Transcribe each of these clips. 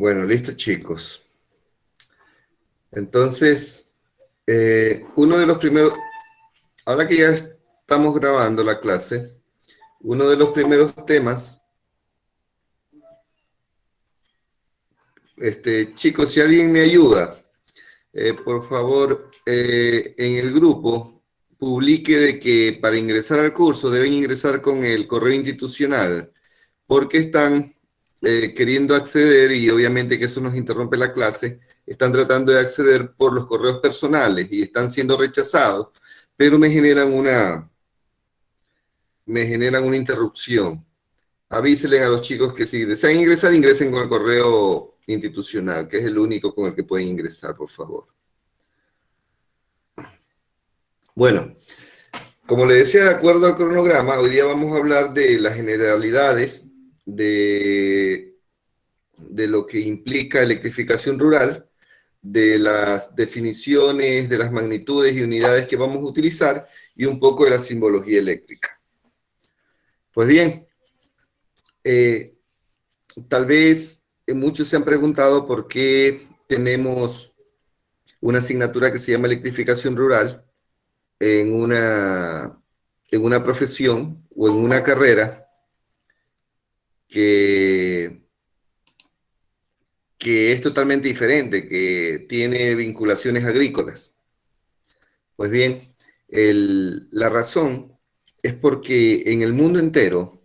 Bueno, listo, chicos. Entonces, uno de los primeros, ahora que ya estamos grabando la clase, uno de los primeros temas, chicos, si alguien me ayuda, por favor, en el grupo, publique de que para ingresar al curso deben ingresar con el correo institucional, porque están queriendo acceder y obviamente que eso nos interrumpe la clase, están tratando de acceder por los correos personales y están siendo rechazados, pero me generan una interrupción. Avísenle a los chicos que si desean ingresar, ingresen con el correo institucional, que es el único con el que pueden ingresar, por favor. Bueno, como le decía, de acuerdo al cronograma, hoy día vamos a hablar de las generalidades de lo que implica electrificación rural, de las definiciones, de las magnitudes y unidades que vamos a utilizar y un poco de la simbología eléctrica. Pues bien, tal vez muchos se han preguntado por qué tenemos una asignatura que se llama electrificación rural en una profesión o en una carrera que es totalmente diferente, que tiene vinculaciones agrícolas. Pues bien, la razón es porque en el mundo entero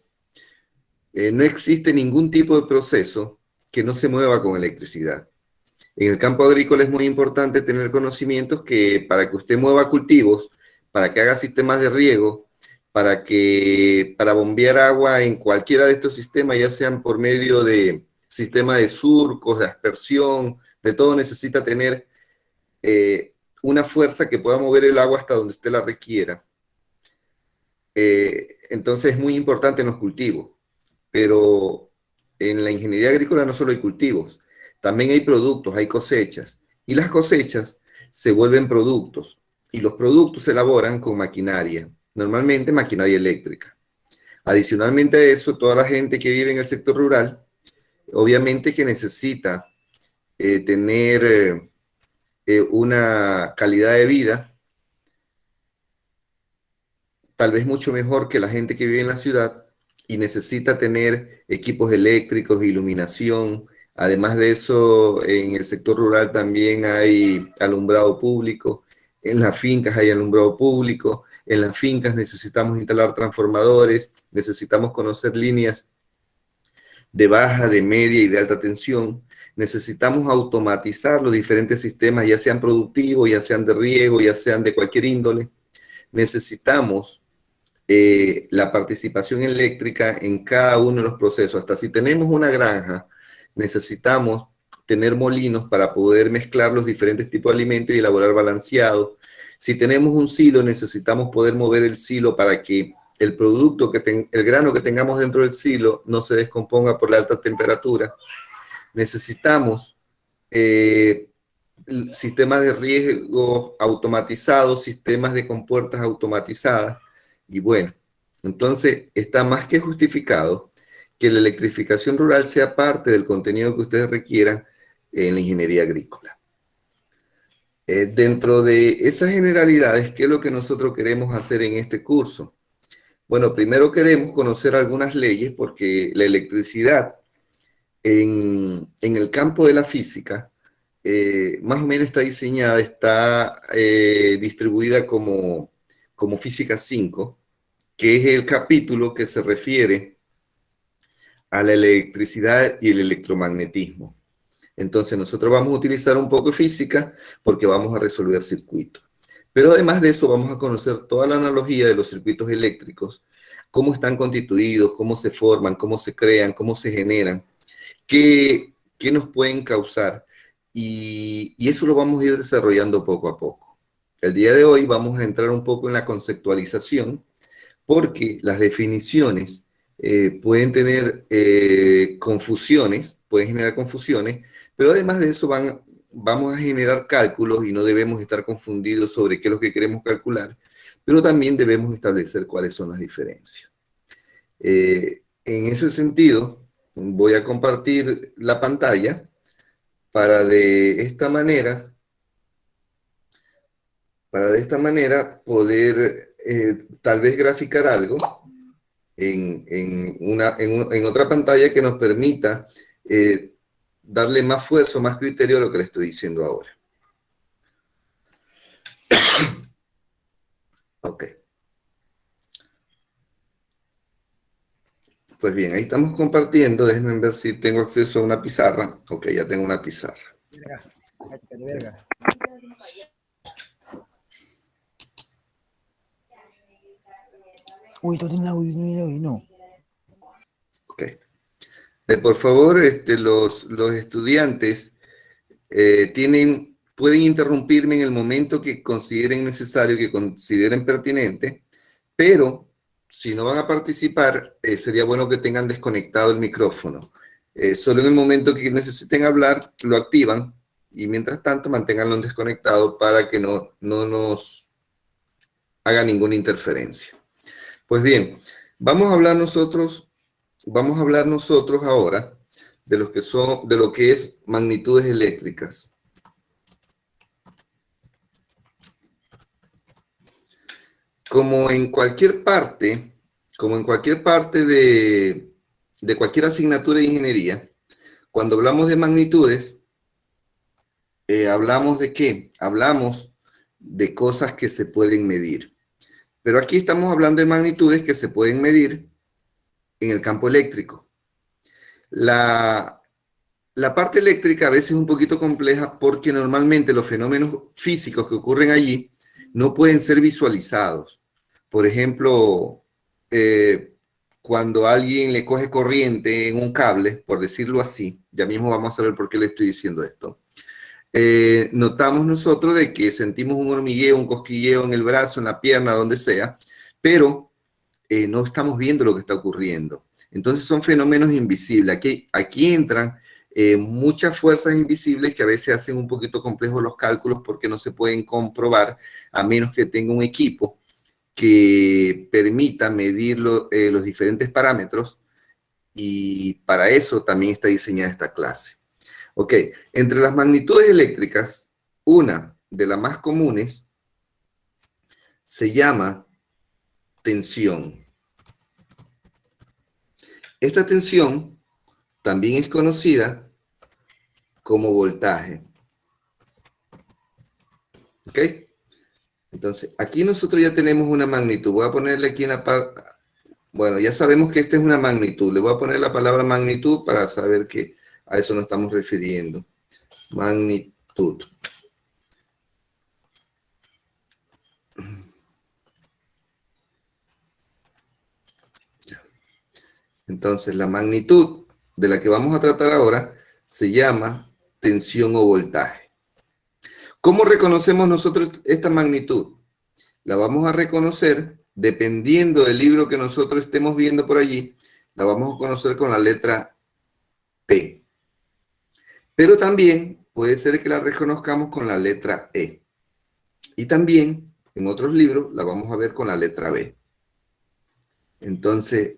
no existe ningún tipo de proceso que no se mueva con electricidad. En el campo agrícola es muy importante tener conocimientos que para que usted mueva cultivos, para que haga sistemas de riego, para bombear agua en cualquiera de estos sistemas, ya sean por medio de sistema de surcos, de aspersión, de todo necesita tener una fuerza que pueda mover el agua hasta donde usted la requiera. Entonces es muy importante en los cultivos, pero en la ingeniería agrícola no solo hay cultivos, también hay productos, hay cosechas, y las cosechas se vuelven productos, y los productos se elaboran con maquinaria, normalmente maquinaria eléctrica. Adicionalmente a eso, toda la gente que vive en el sector rural, obviamente que necesita tener una calidad de vida tal vez mucho mejor que la gente que vive en la ciudad y necesita tener equipos eléctricos, iluminación. Además de eso, en el sector rural también hay alumbrado público, en las fincas hay alumbrado público, en las fincas necesitamos instalar transformadores, necesitamos conocer líneas de baja, de media y de alta tensión. Necesitamos automatizar los diferentes sistemas, ya sean productivos, ya sean de riego, ya sean de cualquier índole. Necesitamos la participación eléctrica en cada uno de los procesos. Hasta si tenemos una granja, necesitamos tener molinos para poder mezclar los diferentes tipos de alimentos y elaborar balanceados. Si tenemos un silo, necesitamos poder mover el silo para que el producto, el grano que tengamos dentro del silo no se descomponga por la alta temperatura. Necesitamos sistemas de riego automatizados, sistemas de compuertas automatizadas. Y bueno, entonces está más que justificado que la electrificación rural sea parte del contenido que ustedes requieran en la ingeniería agrícola. Dentro de esas generalidades, ¿qué es lo que nosotros queremos hacer en este curso? Bueno, primero queremos conocer algunas leyes porque la electricidad en el campo de la física más o menos está diseñada, está distribuida como física 5, que es el capítulo que se refiere a la electricidad y el electromagnetismo. Entonces nosotros vamos a utilizar un poco de física porque vamos a resolver circuitos. Pero además de eso vamos a conocer toda la analogía de los circuitos eléctricos, cómo están constituidos, cómo se forman, cómo se crean, cómo se generan, qué nos pueden causar. Y eso lo vamos a ir desarrollando poco a poco. El día de hoy vamos a entrar un poco en la conceptualización porque las definiciones pueden tener confusiones, pueden generar confusiones, pero además de eso vamos a generar cálculos y no debemos estar confundidos sobre qué es lo que queremos calcular, pero también debemos establecer cuáles son las diferencias. En ese sentido, voy a compartir la pantalla para de esta manera poder tal vez graficar algo en otra pantalla que nos permita darle más fuerza o más criterio a lo que le estoy diciendo ahora. Ok. Pues bien, ahí estamos compartiendo. Déjenme ver si tengo acceso a una pizarra. Ok, ya tengo una pizarra. Uy, tú tienes audio, no. Ok. Por favor, los estudiantes pueden interrumpirme en el momento que consideren necesario, que consideren pertinente, pero si no van a participar, sería bueno que tengan desconectado el micrófono. Solo en el momento que necesiten hablar, lo activan y mientras tanto manténganlo desconectado para que no nos haga ninguna interferencia. Pues bien, vamos a hablar nosotros ahora de lo que es magnitudes eléctricas. Como en cualquier parte de cualquier asignatura de ingeniería, cuando hablamos de magnitudes, ¿hablamos de qué? Hablamos de cosas que se pueden medir. Pero aquí estamos hablando de magnitudes que se pueden medir en el campo eléctrico. La parte eléctrica a veces es un poquito compleja porque normalmente los fenómenos físicos que ocurren allí no pueden ser visualizados. Por ejemplo, cuando alguien le coge corriente en un cable, por decirlo así, ya mismo vamos a ver por qué le estoy diciendo esto, notamos nosotros de que sentimos un hormigueo, un cosquilleo en el brazo, en la pierna, donde sea, pero no estamos viendo lo que está ocurriendo. Entonces son fenómenos invisibles. Aquí entran muchas fuerzas invisibles que a veces hacen un poquito complejos los cálculos porque no se pueden comprobar a menos que tenga un equipo que permita medir los diferentes parámetros, y para eso también está diseñada esta clase. Ok, entre las magnitudes eléctricas, una de las más comunes se llama tensión. Esta tensión también es conocida como voltaje. ¿Ok? Entonces, aquí nosotros ya tenemos una magnitud. Voy a ponerle aquí en la parte... Bueno, ya sabemos que esta es una magnitud. Le voy a poner la palabra magnitud para saber que a eso nos estamos refiriendo. Magnitud. Entonces, la magnitud de la que vamos a tratar ahora se llama tensión o voltaje. ¿Cómo reconocemos nosotros esta magnitud? La vamos a reconocer dependiendo del libro que nosotros estemos viendo por allí, la vamos a conocer con la letra P. Pero también puede ser que la reconozcamos con la letra E. Y también en otros libros la vamos a ver con la letra B. Entonces,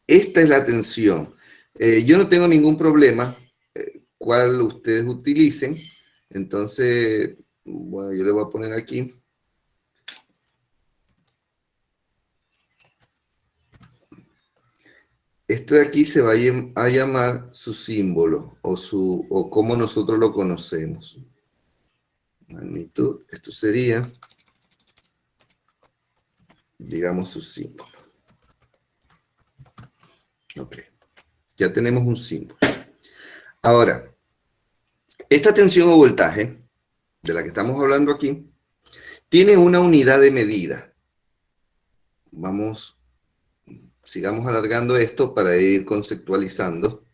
esta es la tensión. Yo no tengo ningún problema cuál ustedes utilicen. Entonces, bueno, yo le voy a poner aquí. Esto de aquí se va a llamar su símbolo o como nosotros lo conocemos. Magnitud, esto sería, digamos, su símbolo. Ok, ya tenemos un símbolo. Ahora, esta tensión o voltaje, de la que estamos hablando aquí, tiene una unidad de medida. Sigamos alargando esto para ir conceptualizando.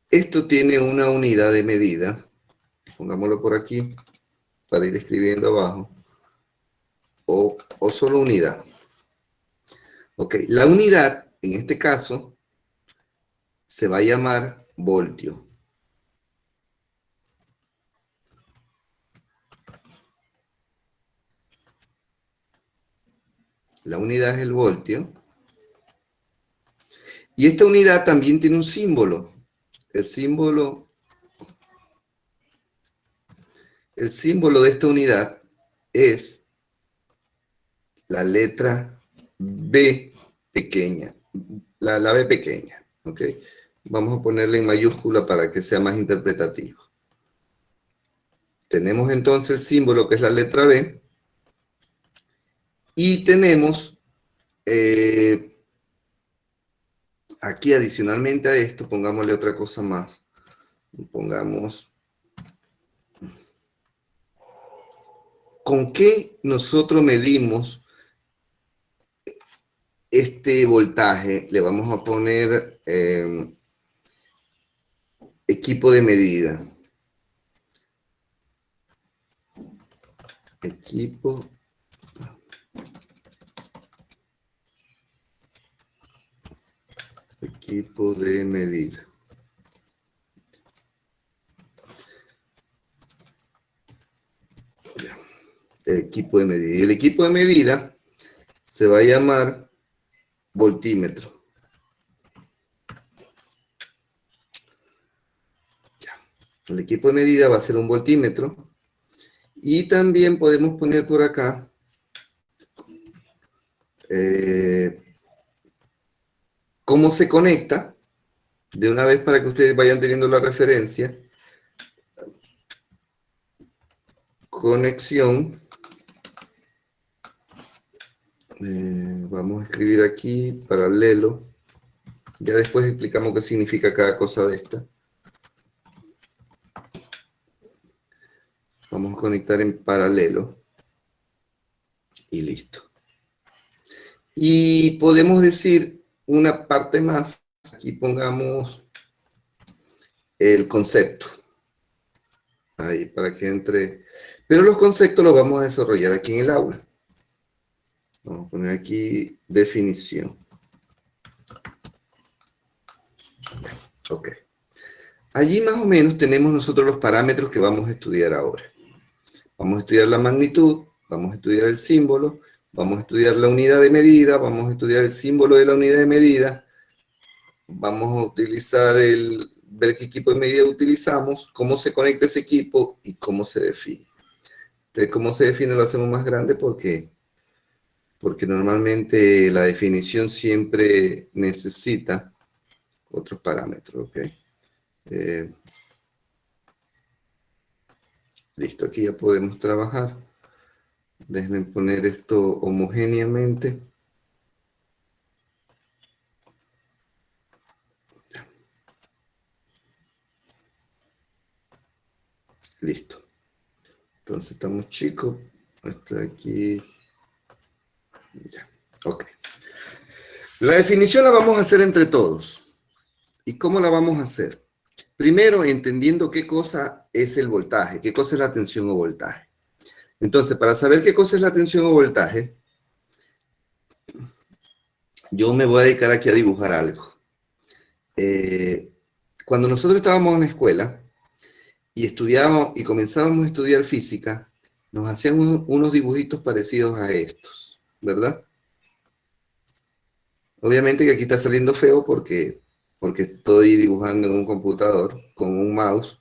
Esto tiene una unidad de medida. Pongámoslo por aquí para ir escribiendo abajo. O solo unidad. Ok, la unidad, en este caso, se va a llamar voltio. La unidad es el voltio. Y esta unidad también tiene un símbolo. El símbolo de esta unidad es la letra B pequeña, la B pequeña, ¿ok? Vamos a ponerle en mayúscula para que sea más interpretativo. Tenemos entonces el símbolo que es la letra B y tenemos aquí adicionalmente a esto, pongámosle otra cosa más. Pongamos, ¿con qué nosotros medimos este voltaje? Le vamos a poner equipo de medida. Equipo de medida. Equipo de medida. Y el equipo de medida se va a llamar voltímetro. El equipo de medida va a ser un voltímetro. Y también podemos poner por acá cómo se conecta, de una vez para que ustedes vayan teniendo la referencia. Conexión. Vamos a escribir aquí paralelo. Ya después explicamos qué significa cada cosa de esta. Vamos a conectar en paralelo. Y listo. Y podemos decir una parte más. Aquí pongamos el concepto. Ahí, para que entre. Pero los conceptos los vamos a desarrollar aquí en el aula. Vamos a poner aquí definición. Ok. Allí más o menos tenemos nosotros los parámetros que vamos a estudiar ahora. Vamos a estudiar la magnitud, vamos a estudiar el símbolo, vamos a estudiar la unidad de medida, vamos a estudiar el símbolo de la unidad de medida, vamos a utilizar ver qué equipo de medida utilizamos, cómo se conecta ese equipo y cómo se define. Entonces, cómo se define lo hacemos más grande porque normalmente la definición siempre necesita otros parámetros, ¿ok? Listo, aquí ya podemos trabajar. Déjenme poner esto homogéneamente. Listo. Entonces estamos chicos. Esto de aquí. Ya. Ok. La definición la vamos a hacer entre todos. ¿Y cómo la vamos a hacer? Primero, entendiendo qué cosa es el voltaje, qué cosa es la tensión o voltaje. Entonces, para saber qué cosa es la tensión o voltaje, yo me voy a dedicar aquí a dibujar algo. Cuando nosotros estábamos en la escuela y estudiábamos y comenzábamos a estudiar física, nos hacían unos dibujitos parecidos a estos, ¿verdad? Obviamente que aquí está saliendo feo porque estoy dibujando en un computador con un mouse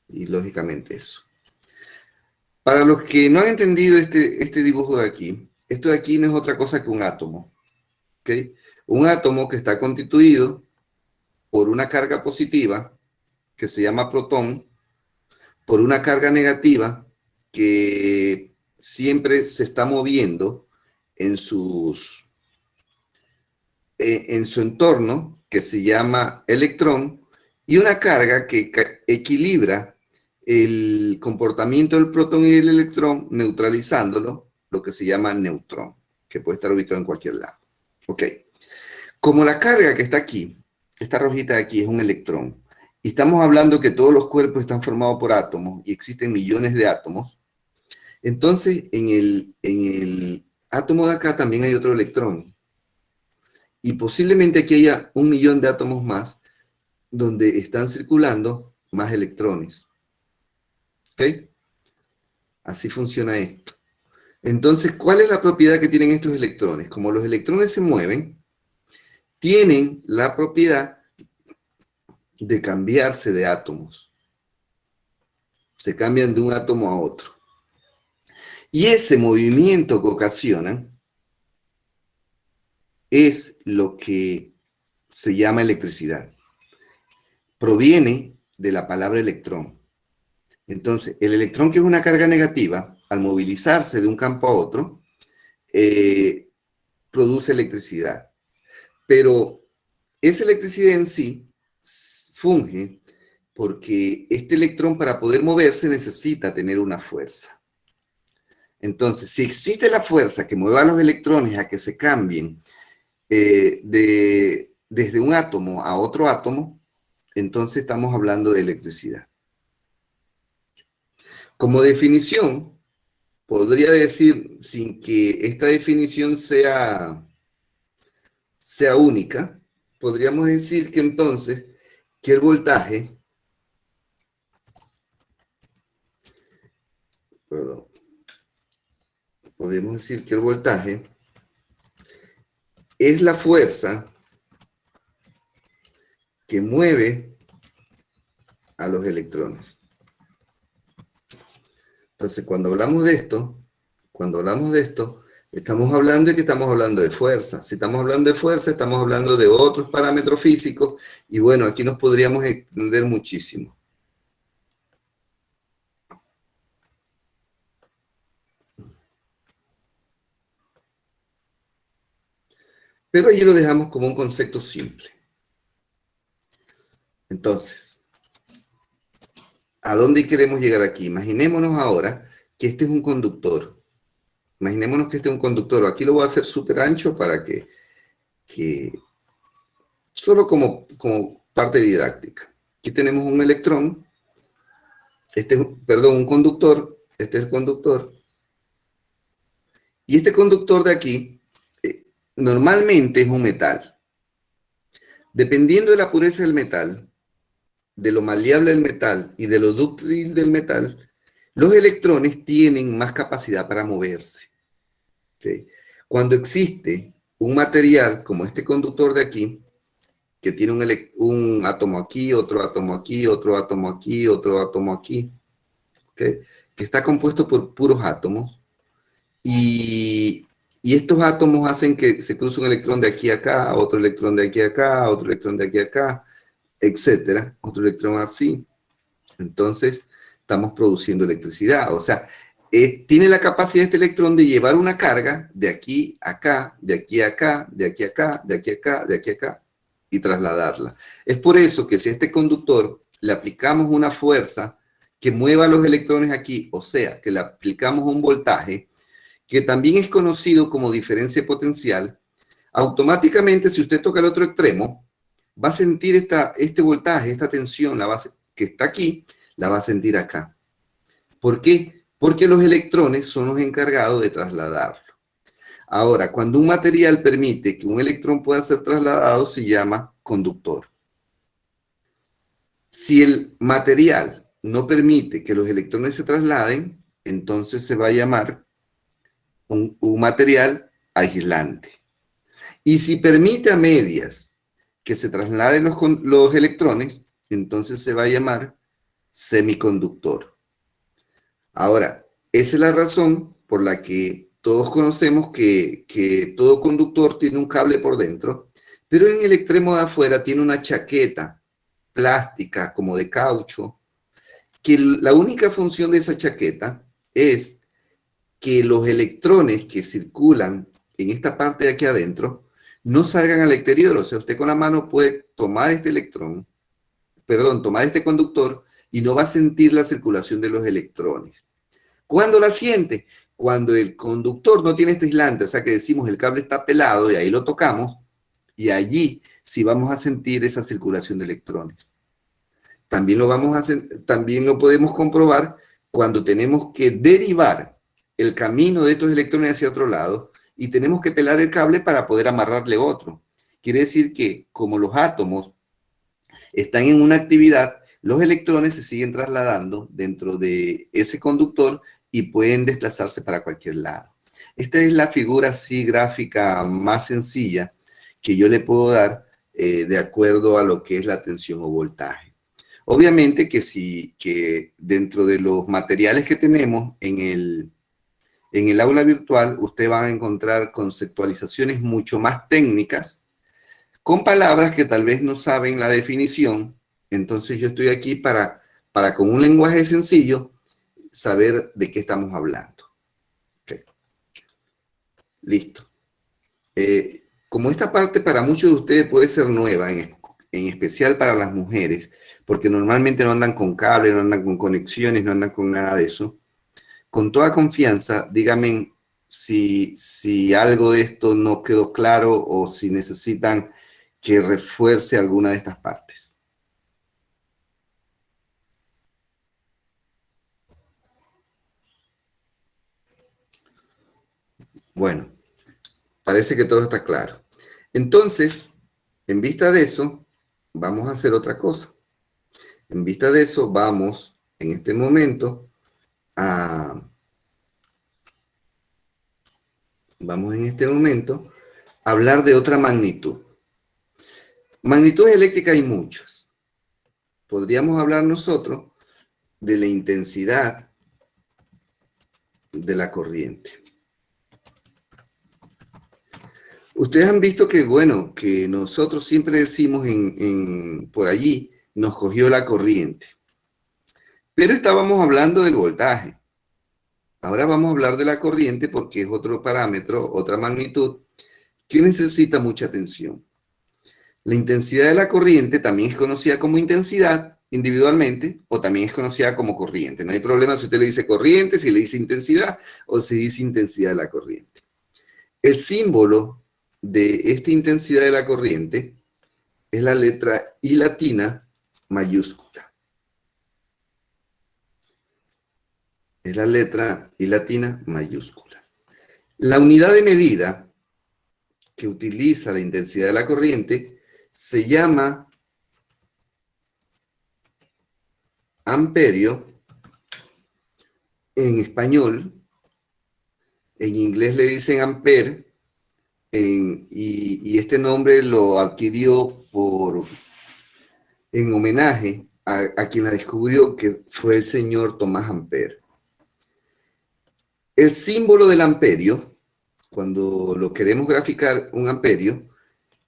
y lógicamente eso. Para los que no han entendido este dibujo de aquí, esto de aquí no es otra cosa que un átomo, ¿ok? Un átomo que está constituido por una carga positiva que se llama protón, por una carga negativa que siempre se está moviendo en su entorno, que se llama electrón, y una carga que equilibra el comportamiento del protón y del electrón, neutralizándolo, lo que se llama neutrón, que puede estar ubicado en cualquier lado. Ok. Como la carga que está aquí, esta rojita de aquí es un electrón, y estamos hablando que todos los cuerpos están formados por átomos, y existen millones de átomos, entonces en el átomo de acá también hay otro electrón. Y posiblemente aquí haya 1.000.000 de átomos más, donde están circulando más electrones. ¿Ok? Así funciona esto. Entonces, ¿cuál es la propiedad que tienen estos electrones? Como los electrones se mueven, tienen la propiedad de cambiarse de átomos. Se cambian de un átomo a otro. Y ese movimiento que ocasionan es lo que se llama electricidad. Proviene de la palabra electrón. Entonces, el electrón, que es una carga negativa, al movilizarse de un campo a otro, produce electricidad. Pero esa electricidad en sí funge porque este electrón, para poder moverse, necesita tener una fuerza. Entonces, si existe la fuerza que mueva a los electrones a que se cambien desde un átomo a otro átomo, entonces estamos hablando de electricidad. Como definición, podría decir, sin que esta definición sea única, podríamos decir que entonces, que el voltaje, podemos decir que el voltaje es la fuerza que mueve a los electrones. Entonces, cuando hablamos de esto, estamos hablando de fuerza. Si estamos hablando de fuerza, estamos hablando de otros parámetros físicos, y bueno, aquí nos podríamos extender muchísimo. Pero allí lo dejamos como un concepto simple. Entonces, ¿a dónde queremos llegar aquí? Imaginémonos ahora que este es un conductor. Imaginémonos que este es un conductor. Aquí lo voy a hacer súper ancho para que solo como parte didáctica. Aquí tenemos un electrón. Un conductor. Este es el conductor. Y este conductor de aquí normalmente es un metal. Dependiendo de la pureza del metal, de lo maleable del metal y de lo dúctil del metal, los electrones tienen más capacidad para moverse. ¿Okay? Cuando existe un material como este conductor de aquí, que tiene un átomo aquí, otro átomo aquí, otro átomo aquí, otro átomo aquí, ¿okay? Que está compuesto por puros átomos, y estos átomos hacen que se cruce un electrón de aquí a acá, otro electrón de aquí a acá, otro electrón de aquí a acá, etcétera, otro electrón así. Entonces, estamos produciendo electricidad. O sea, tiene la capacidad este electrón de llevar una carga de aquí a acá, de aquí a acá, de aquí a acá, de aquí a acá, de aquí a acá, y trasladarla. Es por eso que si a este conductor le aplicamos una fuerza que mueva los electrones aquí, o sea, que le aplicamos un voltaje, que también es conocido como diferencia potencial, automáticamente, si usted toca el otro extremo, va a sentir este voltaje, esta tensión, que está aquí, la va a sentir acá. ¿Por qué? Porque los electrones son los encargados de trasladarlo. Ahora, cuando un material permite que un electrón pueda ser trasladado, se llama conductor. Si el material no permite que los electrones se trasladen, entonces se va a llamar un material aislante. Y si permite a medias que se trasladen los electrones, entonces se va a llamar semiconductor. Ahora, esa es la razón por la que todos conocemos que todo conductor tiene un cable por dentro, pero en el extremo de afuera tiene una chaqueta plástica, como de caucho, que la única función de esa chaqueta es que los electrones que circulan en esta parte de aquí adentro no salgan al exterior. O sea, usted con la mano puede tomar tomar este conductor, y no va a sentir la circulación de los electrones. ¿Cuándo la siente? Cuando el conductor no tiene este aislante, o sea que decimos el cable está pelado y ahí lo tocamos, y allí sí vamos a sentir esa circulación de electrones. También lo podemos comprobar cuando tenemos que derivar el camino de estos electrones hacia otro lado y tenemos que pelar el cable para poder amarrarle otro. Quiere decir que como los átomos están en una actividad, los electrones se siguen trasladando dentro de ese conductor y pueden desplazarse para cualquier lado. Esta es la figura así gráfica más sencilla que yo le puedo dar de acuerdo a lo que es la tensión o voltaje. Obviamente que dentro de los materiales que tenemos en el aula virtual, usted va a encontrar conceptualizaciones mucho más técnicas, con palabras que tal vez no saben la definición. Entonces yo estoy aquí para con un lenguaje sencillo, saber de qué estamos hablando. Okay. Listo. Como esta parte para muchos de ustedes puede ser nueva, en especial para las mujeres, porque normalmente no andan con cable, no andan con conexiones, no andan con nada de eso, con toda confianza, díganme si algo de esto no quedó claro o si necesitan que refuerce alguna de estas partes. Bueno, parece que todo está claro. Entonces, en vista de eso, vamos a hacer otra cosa. En vista de eso, vamos en este momento a hablar de otra magnitud. Magnitudes eléctricas hay muchas. Podríamos hablar nosotros de la intensidad de la corriente. Ustedes han visto que, bueno, que nosotros siempre decimos por allí, nos cogió la corriente. Pero estábamos hablando del voltaje. Ahora vamos a hablar de la corriente porque es otro parámetro, otra magnitud, que necesita mucha atención. La intensidad de la corriente también es conocida como intensidad individualmente o también es conocida como corriente. No hay problema si usted le dice corriente, si le dice intensidad o si dice intensidad de la corriente. El símbolo de esta intensidad de la corriente es la letra I latina mayúscula. Es la letra I latina mayúscula. La unidad de medida que utiliza la intensidad de la corriente se llama amperio en español. En inglés le dicen ampere. Y este nombre lo adquirió en homenaje a quien la descubrió, que fue el señor Tomás Ampere. El símbolo del amperio, cuando lo queremos graficar un amperio,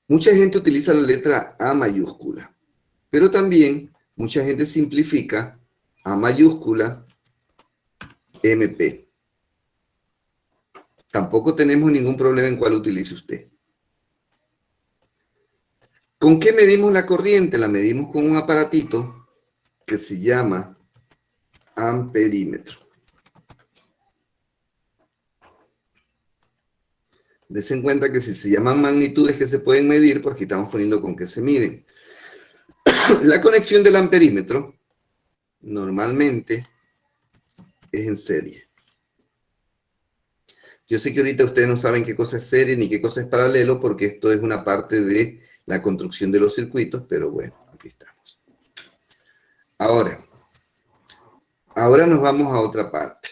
mucha gente utiliza la letra A mayúscula, pero también mucha gente simplifica A mayúscula MP. Tampoco tenemos ningún problema en cuál utilice usted. ¿Con qué medimos la corriente? La medimos con un aparatito que se llama amperímetro. Dese en cuenta que si se llaman magnitudes que se pueden medir, pues aquí estamos poniendo con qué se miden. La conexión del amperímetro normalmente es en serie. Yo sé que ahorita ustedes no saben qué cosa es serie ni qué cosa es paralelo, porque esto es una parte de la construcción de los circuitos, pero bueno, aquí estamos. Ahora nos vamos a otra parte.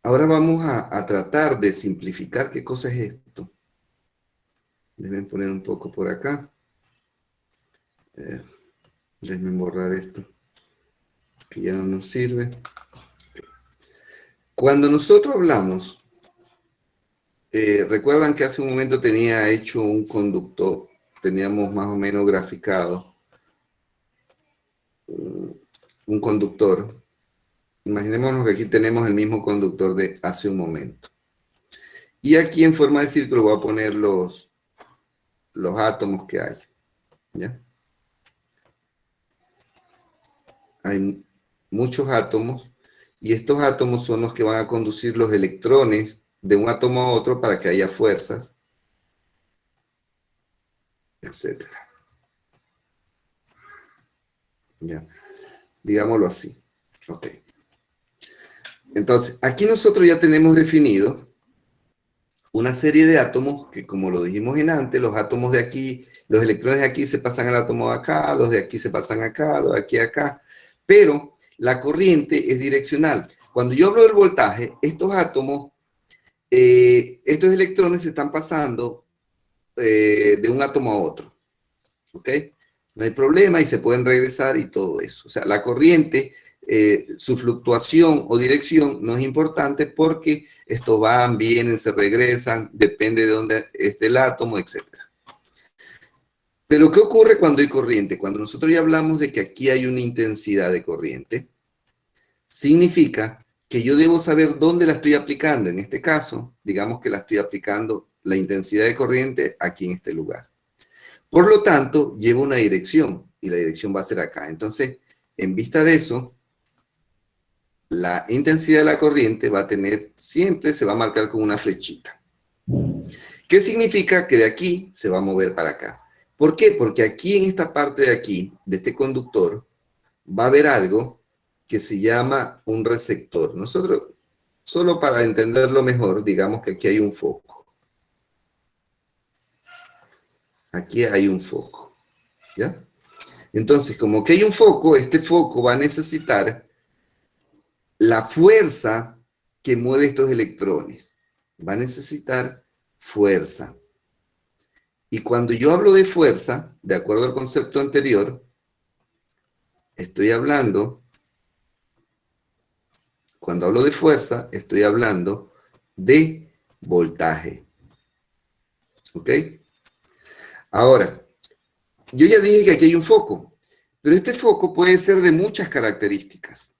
Ahora vamos a tratar de simplificar qué cosa es esto. Déjenme poner un poco por acá. Déjenme borrar esto, que ya no nos sirve. Cuando nosotros hablamos, recuerdan que hace un momento tenía hecho un conductor, teníamos más o menos graficado un conductor. Imaginémonos que aquí tenemos el mismo conductor de hace un momento. Y aquí en forma de círculo voy a poner los átomos que hay. ¿Ya? Hay muchos átomos y estos átomos son los que van a conducir los electrones de un átomo a otro para que haya fuerzas, etc. ¿Ya? Digámoslo así. Ok. Entonces, aquí nosotros ya tenemos definido una serie de átomos que, como lo dijimos en antes, los átomos de aquí, los electrones de aquí se pasan al átomo de acá, los de aquí se pasan acá, los de aquí a acá, pero la corriente es direccional. Cuando yo hablo del voltaje, estos átomos, estos electrones se están pasando de un átomo a otro, ¿ok? No hay problema y se pueden regresar y todo eso. O sea, la corriente, su fluctuación o dirección no es importante porque estos van, vienen, se regresan, depende de dónde esté el átomo, etc. Pero, ¿qué ocurre cuando hay corriente? Cuando nosotros ya hablamos de que aquí hay una intensidad de corriente, significa que yo debo saber dónde la estoy aplicando. En este caso, digamos que la estoy aplicando la intensidad de corriente aquí en este lugar. Por lo tanto, lleva una dirección y la dirección va a ser acá. Entonces, en vista de eso, la intensidad de la corriente va a tener, siempre se va a marcar con una flechita. ¿Qué significa? Que de aquí se va a mover para acá. ¿Por qué? Porque aquí en esta parte de aquí, de este conductor, va a haber algo que se llama un receptor. Nosotros, solo para entenderlo mejor, digamos que aquí hay un foco. Aquí hay un foco, ¿ya? Entonces, como que hay un foco, este foco va a necesitar la fuerza que mueve estos electrones. Va a necesitar fuerza. Y cuando yo hablo de fuerza, de acuerdo al concepto anterior, estoy hablando, cuando hablo de fuerza, estoy hablando de voltaje. ¿Ok? Ahora, yo ya dije que aquí hay un foco, pero este foco puede ser de muchas características.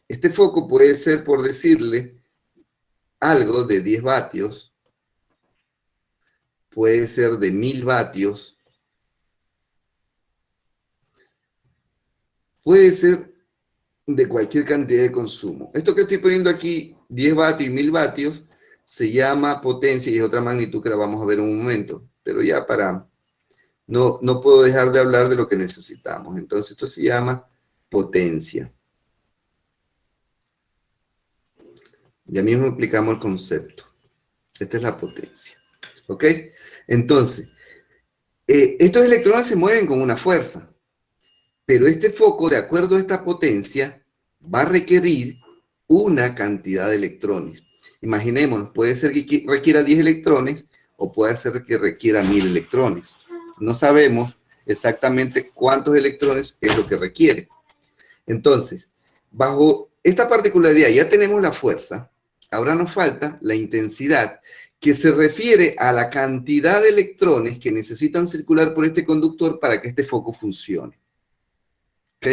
Este foco puede ser, por decirle, algo de 10 vatios, puede ser de 1000 vatios, puede ser de cualquier cantidad de consumo. Esto que estoy poniendo aquí, 10 vatios y 1000 vatios, se llama potencia y es otra magnitud que la vamos a ver en un momento, pero ya para... No puedo dejar de hablar de lo que necesitamos. Entonces, esto se llama potencia. Ya mismo explicamos el concepto. Esta es la potencia. ¿Ok? Entonces, estos electrones se mueven con una fuerza, pero este foco, de acuerdo a esta potencia, va a requerir una cantidad de electrones. Imaginémonos, puede ser que requiera 10 electrones o puede ser que requiera 1000 electrones. No sabemos exactamente cuántos electrones es lo que requiere. Entonces, bajo esta particularidad ya tenemos la fuerza, ahora nos falta la intensidad, que se refiere a la cantidad de electrones que necesitan circular por este conductor para que este foco funcione. ¿Ok?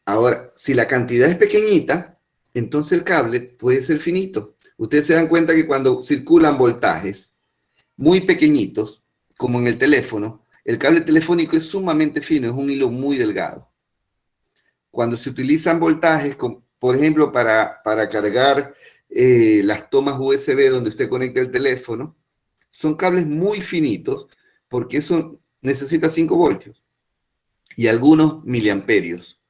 Ahora, si la cantidad es pequeñita, entonces el cable puede ser finito. Ustedes se dan cuenta que cuando circulan voltajes muy pequeñitos, como en el teléfono, el cable telefónico es sumamente fino, es un hilo muy delgado. Cuando se utilizan voltajes, por ejemplo, para cargar las tomas USB donde usted conecta el teléfono, son cables muy finitos porque eso necesita 5 voltios y algunos miliamperios.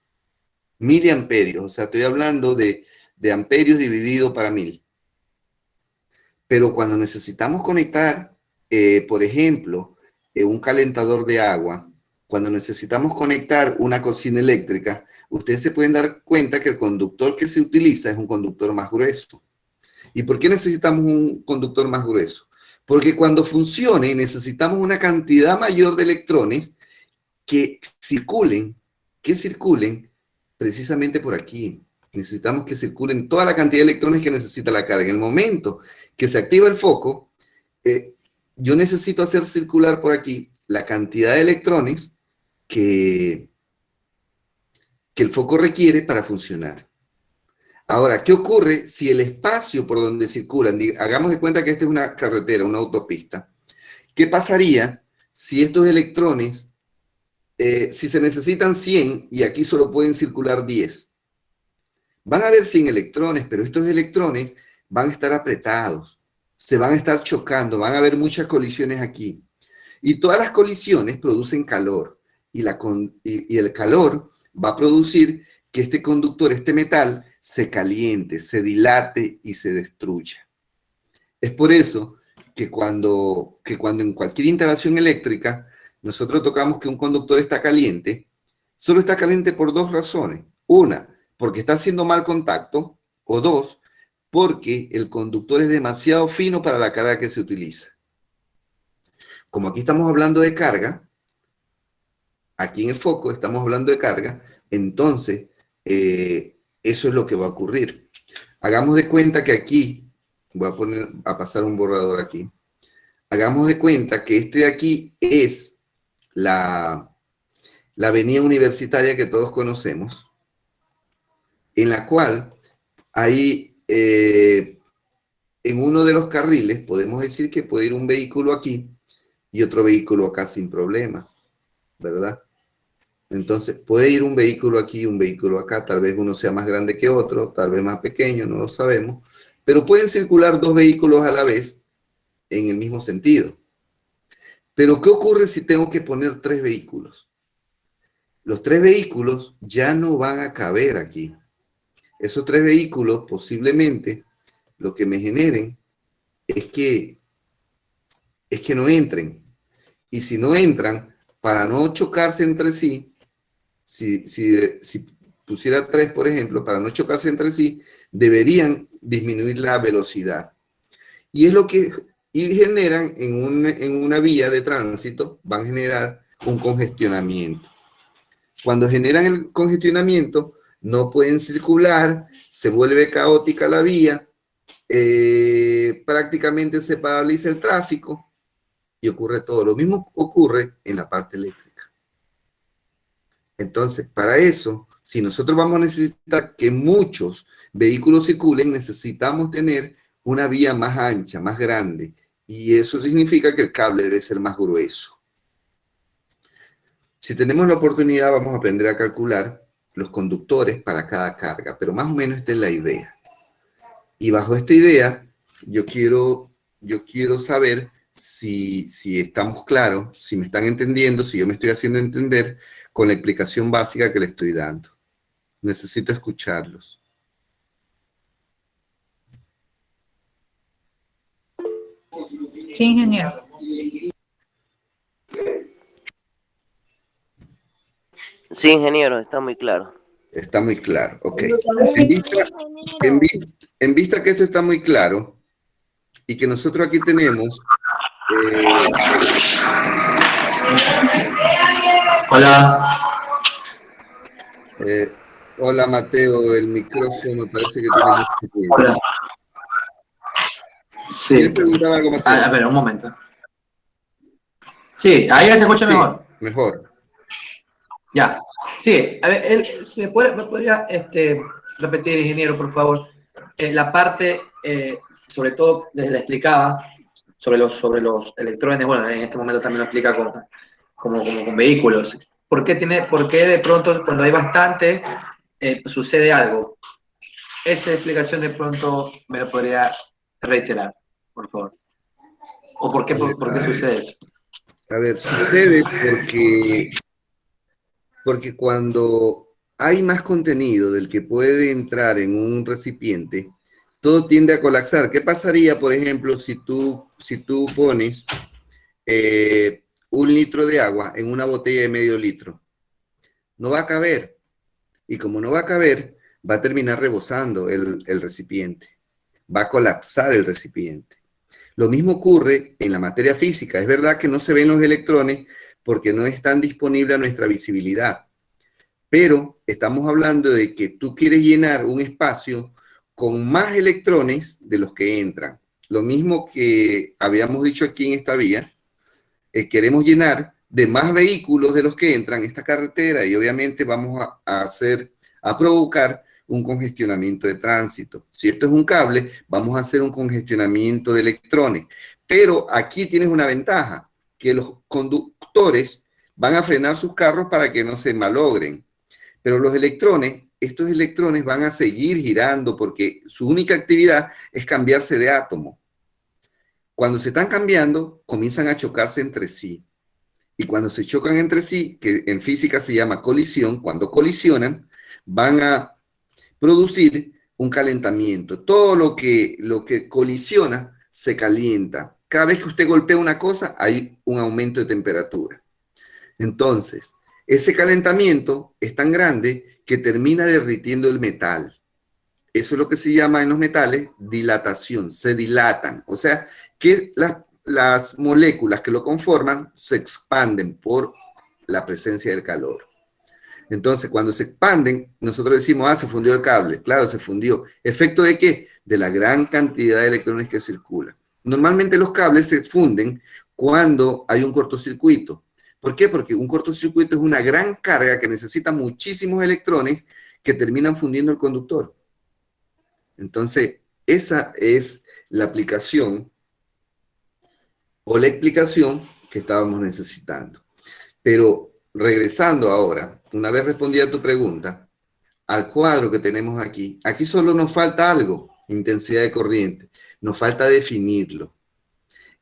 Miliamperios, o sea, estoy hablando de amperios dividido para 1000. Pero cuando necesitamos conectar, por ejemplo, un calentador de agua, cuando necesitamos conectar una cocina eléctrica, ustedes se pueden dar cuenta que el conductor que se utiliza es un conductor más grueso. ¿Y por qué necesitamos un conductor más grueso? Porque cuando funcione necesitamos una cantidad mayor de electrones que circulen precisamente por aquí. Necesitamos que circulen toda la cantidad de electrones que necesita la carga. En el momento que se activa el foco, yo necesito hacer circular por aquí la cantidad de electrones que el foco requiere para funcionar. Ahora, ¿qué ocurre si el espacio por donde circulan, hagamos de cuenta que esta es una carretera, una autopista, ¿qué pasaría si estos electrones, si se necesitan 100 y aquí solo pueden circular 10? Van a haber 100 electrones, pero estos electrones van a estar apretados, se van a estar chocando, van a haber muchas colisiones aquí. Y todas las colisiones producen calor, y el calor va a producir que este conductor, este metal, se caliente, se dilate y se destruya. Es por eso que cuando en cualquier instalación eléctrica nosotros tocamos que un conductor está caliente, solo está caliente por 2 razones. Una, porque está haciendo mal contacto, o 2, porque el conductor es demasiado fino para la carga que se utiliza. como aquí estamos hablando de carga, aquí en el foco estamos hablando de carga, entonces eso es lo que va a ocurrir. Hagamos de cuenta que aquí, voy a pasar un borrador aquí, hagamos de cuenta que este de aquí es la avenida universitaria que todos conocemos, en la cual hay, en uno de los carriles, podemos decir que puede ir un vehículo aquí y otro vehículo acá sin problema, ¿verdad? Entonces, puede ir un vehículo aquí y un vehículo acá, tal vez uno sea más grande que otro, tal vez más pequeño, no lo sabemos, pero pueden circular dos vehículos a la vez en el mismo sentido. Pero, ¿qué ocurre si tengo que poner tres vehículos? Los tres vehículos ya no van a caber aquí. Esos tres vehículos posiblemente lo que me generen es que no entren. Y si no entran, para no chocarse entre sí, si pusiera tres, por ejemplo, para no chocarse entre sí, deberían disminuir la velocidad. Y es lo que generan en una vía de tránsito, van a generar un congestionamiento. Cuando generan el congestionamiento, no pueden circular, se vuelve caótica la vía, prácticamente se paraliza el tráfico y ocurre todo. Lo mismo ocurre en la parte eléctrica. Entonces, para eso, si nosotros vamos a necesitar que muchos vehículos circulen, necesitamos tener una vía más ancha, más grande, y eso significa que el cable debe ser más grueso. Si tenemos la oportunidad, vamos a aprender a calcular los conductores para cada carga, pero más o menos esta es la idea. Y bajo esta idea, yo quiero saber si estamos claros, si me están entendiendo, si yo me estoy haciendo entender con la explicación básica que le estoy dando. Necesito escucharlos. Sí, ingeniero. Sí, ingeniero, está muy claro. Está muy claro, ok. En vista que esto está muy claro y que nosotros aquí tenemos... Hola. Hola, Mateo, el micrófono parece que tenemos... Hola. Sí. ¿Quieres preguntar algo, Mateo? A ver, un momento. Sí, ahí ya se escucha mejor. Mejor. Ya. Sí, a ver, ¿me podría repetir, ingeniero, por favor? La parte, sobre todo, desde la explicaba, sobre los electrones, bueno, en este momento también lo explica como con vehículos. ¿Por qué de pronto, cuando hay bastante, sucede algo? Esa explicación de pronto me la podría reiterar, por favor. ¿O por qué sucede eso? A ver, sucede porque cuando hay más contenido del que puede entrar en un recipiente, todo tiende a colapsar. ¿Qué pasaría, por ejemplo, si tú pones 1 litro de agua en una botella de medio litro? No va a caber. Y como no va a caber, va a terminar rebosando el recipiente. Va a colapsar el recipiente. Lo mismo ocurre en la materia física. Es verdad que no se ven los electrones porque no están disponibles a nuestra visibilidad. Pero estamos hablando de que tú quieres llenar un espacio con más electrones de los que entran. Lo mismo que habíamos dicho aquí en esta vía, queremos llenar de más vehículos de los que entran esta carretera y obviamente vamos a provocar un congestionamiento de tránsito. Si esto es un cable, vamos a hacer un congestionamiento de electrones. Pero aquí tienes una ventaja, que los conductores van a frenar sus carros para que no se malogren. Pero estos electrones van a seguir girando porque su única actividad es cambiarse de átomo. Cuando se están cambiando, comienzan a chocarse entre sí. Y cuando se chocan entre sí, que en física se llama colisión, cuando colisionan, van a producir un calentamiento. Todo lo que colisiona se calienta. Cada vez que usted golpea una cosa, hay un aumento de temperatura. Entonces, ese calentamiento es tan grande que termina derritiendo el metal. Eso es lo que se llama en los metales dilatación, se dilatan. O sea, que las las moléculas que lo conforman se expanden por la presencia del calor. Entonces, cuando se expanden, nosotros decimos, ah, se fundió el cable. Claro, se fundió. ¿Efecto de qué? De la gran cantidad de electrones que circula. Normalmente los cables se funden cuando hay un cortocircuito. ¿Por qué? Porque un cortocircuito es una gran carga que necesita muchísimos electrones que terminan fundiendo el conductor. Entonces, esa es la aplicación o la explicación que estábamos necesitando. Pero regresando ahora, una vez respondida tu pregunta, al cuadro que tenemos aquí, aquí solo nos falta algo, intensidad de corriente, nos falta definirlo.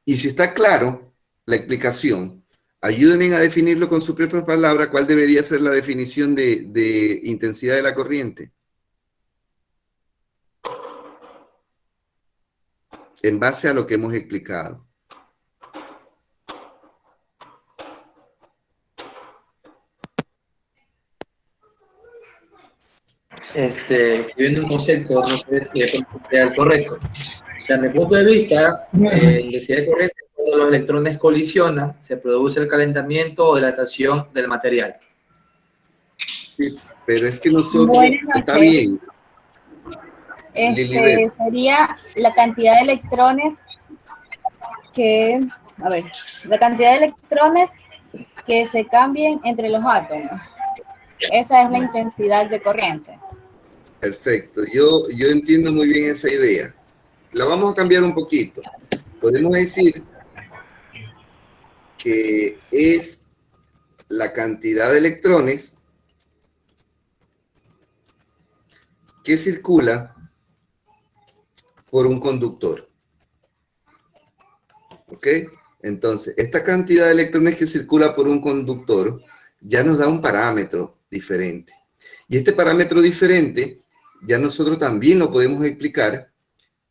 Y si está claro la explicación, ayúdenme a definirlo con su propia palabra, cuál debería ser la definición de intensidad de la corriente. En base a lo que hemos explicado. Escribiendo un concepto, no sé si es el correcto. O sea, desde mi punto de vista, intensidad de corriente, cuando los electrones colisionan, se produce el calentamiento o dilatación del material. Sí, pero es que nosotros, Buenas está noches. bien. Lilibet. Sería la cantidad de electrones la cantidad de electrones que se cambien entre los átomos. Esa es la intensidad de corriente. Perfecto, yo entiendo muy bien esa idea. La vamos a cambiar un poquito. Podemos decir que es la cantidad de electrones que circula por un conductor. ¿Ok? Entonces, esta cantidad de electrones que circula por un conductor ya nos da un parámetro diferente. Y este parámetro diferente ya nosotros también lo podemos explicar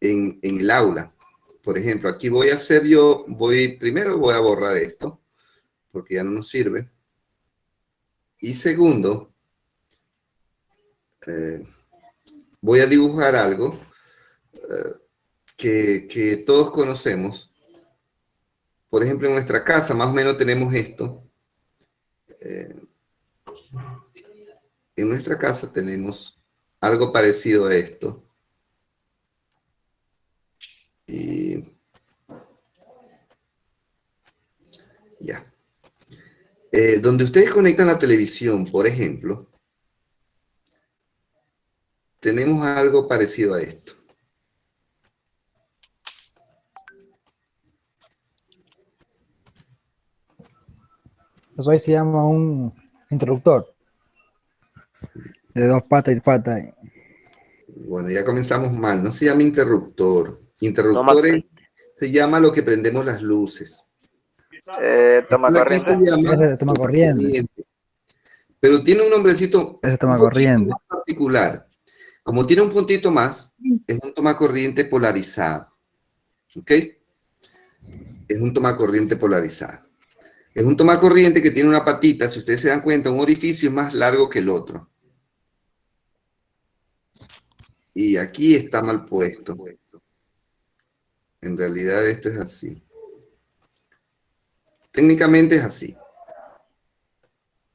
en el aula. Por ejemplo, aquí voy a hacer primero voy a borrar esto, porque ya no nos sirve. Y segundo, voy a dibujar algo que todos conocemos. Por ejemplo, en nuestra casa más o menos tenemos esto. En nuestra casa tenemos algo parecido a esto. Y ya. Donde ustedes conectan la televisión, por ejemplo, tenemos algo parecido a esto. Eso ahí se llama un interruptor. De 2 patas y patas. Bueno, ya comenzamos mal. No se llama interruptor. Toma Interruptores corriente. se llama lo que prendemos las luces. Toma Aquí se corriente. llama Ese toma corriente. Pero tiene un nombrecito Ese toma un poquito corriente. más particular. Como tiene un puntito más, es un toma corriente polarizado. ¿Ok? Es un toma corriente polarizado. Es un toma corriente que tiene una patita, si ustedes se dan cuenta, un orificio más largo que el otro. Y aquí está mal puesto. En realidad esto es así. Técnicamente es así.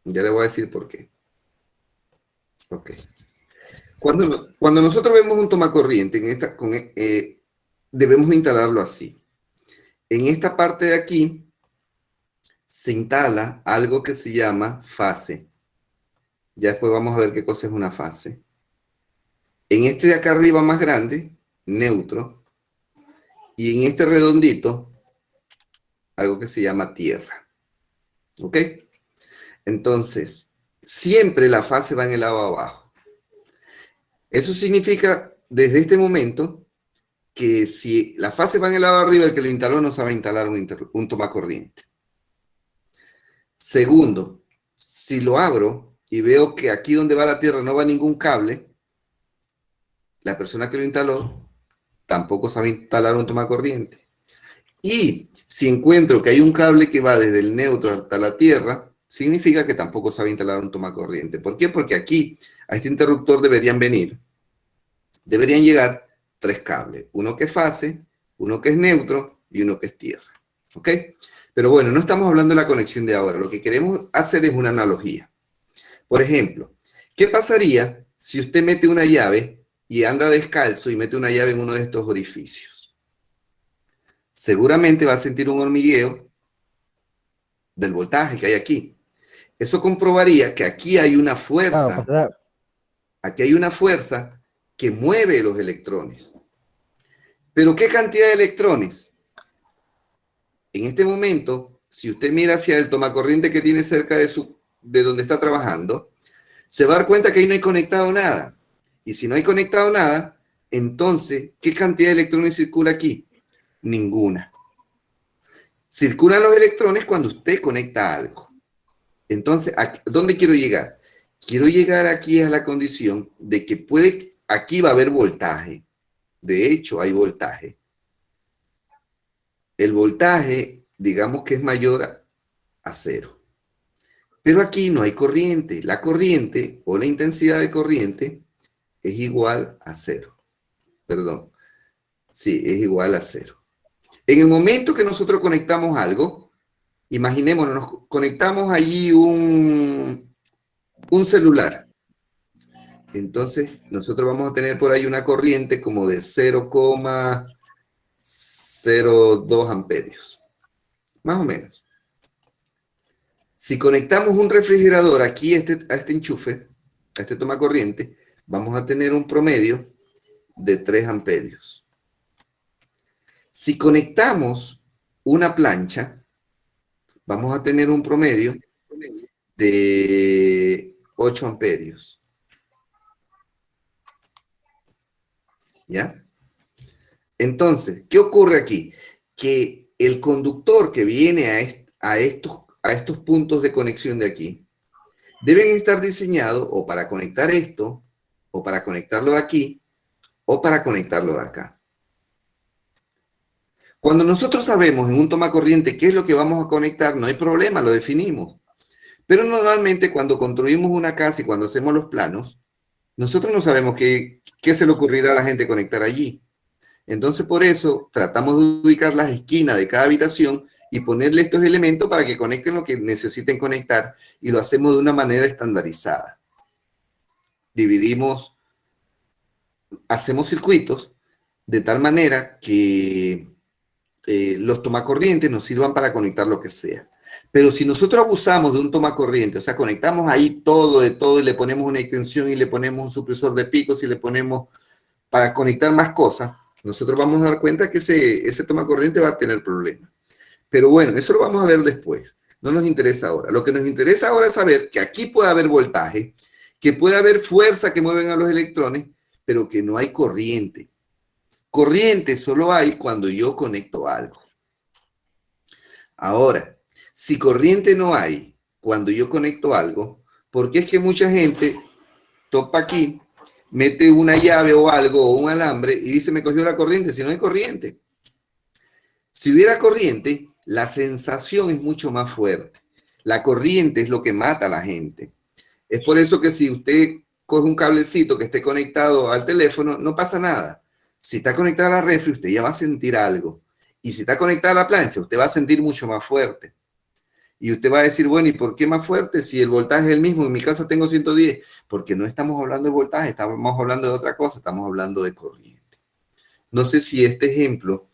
Ya le voy a decir por qué. Ok. Cuando nosotros vemos un tomacorriente, debemos instalarlo así. En esta parte de aquí se instala algo que se llama fase. Ya después vamos a ver qué cosa es una fase. En este de acá arriba más grande, neutro. Y en este redondito, algo que se llama tierra. ¿Ok? Entonces, siempre la fase va en el lado abajo. Eso significa, desde este momento, que si la fase va en el lado arriba, el que lo instaló no sabe instalar un tomacorriente. Segundo, si lo abro y veo que aquí donde va la tierra no va ningún cable, la persona que lo instaló tampoco sabe instalar un tomacorriente. Y si encuentro que hay un cable que va desde el neutro hasta la tierra, significa que tampoco sabe instalar un tomacorriente. ¿Por qué? Porque aquí, a este interruptor deberían llegar 3 cables. Uno que es fase, uno que es neutro y uno que es tierra. ¿Ok? Pero bueno, no estamos hablando de la conexión de ahora. Lo que queremos hacer es una analogía. Por ejemplo, ¿qué pasaría si usted mete una llave y anda descalzo y mete una llave en uno de estos orificios? Seguramente va a sentir un hormigueo del voltaje que hay aquí. Eso comprobaría que aquí hay una Claro, fuerza, pasará. aquí hay una fuerza que mueve los electrones. ¿Pero qué cantidad de electrones? En este momento, si usted mira hacia el tomacorriente que tiene cerca de donde está trabajando, se va a dar cuenta que ahí no hay conectado nada. Y si no hay conectado nada, entonces, ¿qué cantidad de electrones circula aquí? Ninguna. Circulan los electrones cuando usted conecta algo. Entonces, ¿dónde quiero llegar? Quiero llegar aquí a la condición de que aquí va a haber voltaje. De hecho, hay voltaje. El voltaje, digamos que es mayor a 0. Pero aquí no hay corriente. La corriente o la intensidad de corriente es igual a 0. Perdón. Sí, es igual a 0. En el momento que nosotros conectamos algo, imaginémonos, nos conectamos allí un celular. Entonces, nosotros vamos a tener por ahí una corriente como de 0,02 amperios. Más o menos. Si conectamos un refrigerador aquí a este enchufe, a este tomacorriente, vamos a tener un promedio de 3 amperios. Si conectamos una plancha, vamos a tener un promedio de 8 amperios. ¿Ya? Entonces, ¿qué ocurre aquí? Que el conductor que viene a estos puntos de conexión de aquí, deben estar diseñados o para conectar esto, o para conectarlo de aquí, o para conectarlo de acá. Cuando nosotros sabemos en un tomacorriente qué es lo que vamos a conectar, no hay problema, lo definimos. Pero normalmente cuando construimos una casa y cuando hacemos los planos, nosotros no sabemos qué se le ocurrirá a la gente conectar allí. Entonces, por eso, tratamos de ubicar las esquinas de cada habitación y ponerle estos elementos para que conecten lo que necesiten conectar, y lo hacemos de una manera estandarizada. Hacemos circuitos de tal manera que los tomacorrientes nos sirvan para conectar lo que sea. Pero si nosotros abusamos de un tomacorriente, o sea, conectamos ahí todo de todo y le ponemos una extensión y le ponemos un supresor de picos y le ponemos para conectar más cosas, nosotros vamos a dar cuenta que ese tomacorriente va a tener problemas. Pero bueno, eso lo vamos a ver después. No nos interesa ahora. Lo que nos interesa ahora es saber que aquí puede haber voltaje, que puede haber fuerza que mueven a los electrones, pero que no hay corriente. Corriente solo hay cuando yo conecto algo. Ahora, si corriente no hay cuando yo conecto algo, ¿por qué es que mucha gente topa aquí, mete una llave o algo o un alambre y dice me cogió la corriente? Si no hay corriente. Si hubiera corriente, la sensación es mucho más fuerte. La corriente es lo que mata a la gente. Es por eso que si usted coge un cablecito que esté conectado al teléfono, no pasa nada. Si está conectada a la refri, usted ya va a sentir algo. Y si está conectada a la plancha, usted va a sentir mucho más fuerte. Y usted va a decir, bueno, ¿y por qué más fuerte si el voltaje es el mismo? En mi casa tengo 110. Porque no estamos hablando de voltaje, estamos hablando de otra cosa, estamos hablando de corriente. No sé si este ejemplo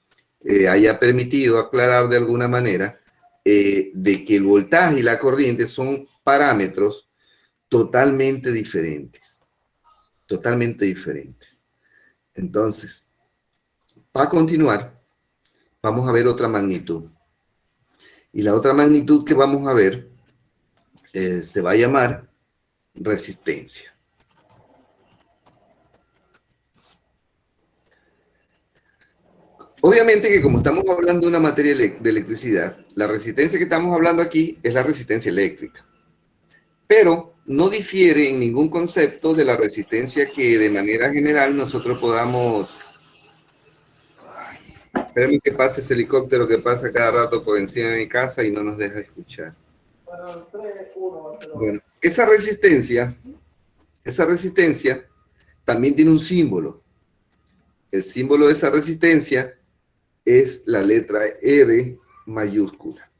haya permitido aclarar de alguna manera de que el voltaje y la corriente son parámetros totalmente diferentes. Totalmente diferentes. Entonces, para continuar, vamos a ver otra magnitud. Y la otra magnitud que vamos a ver se va a llamar resistencia. Obviamente que como estamos hablando de una materia de electricidad, la resistencia que estamos hablando aquí es la resistencia eléctrica. Pero no difiere en ningún concepto de la resistencia que de manera general nosotros podamos... Espérame que pase ese helicóptero que pasa cada rato por encima de mi casa y no nos deja escuchar. Bueno, esa resistencia también tiene un símbolo. El símbolo de esa resistencia es la letra R mayúscula.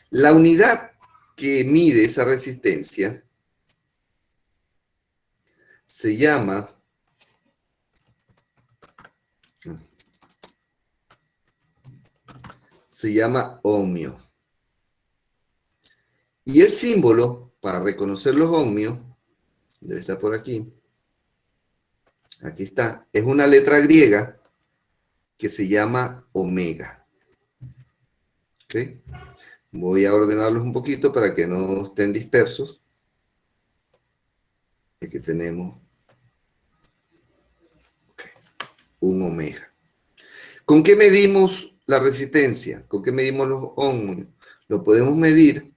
La unidad que mide esa resistencia se llama ohmio. Y el símbolo para reconocer los ohmios, debe estar por aquí, aquí está, es una letra griega que se llama omega. ¿Ok? Voy a ordenarlos un poquito para que no estén dispersos. Aquí tenemos un omega. ¿Con qué medimos la resistencia? ¿Con qué medimos los ohmios? Lo podemos medir,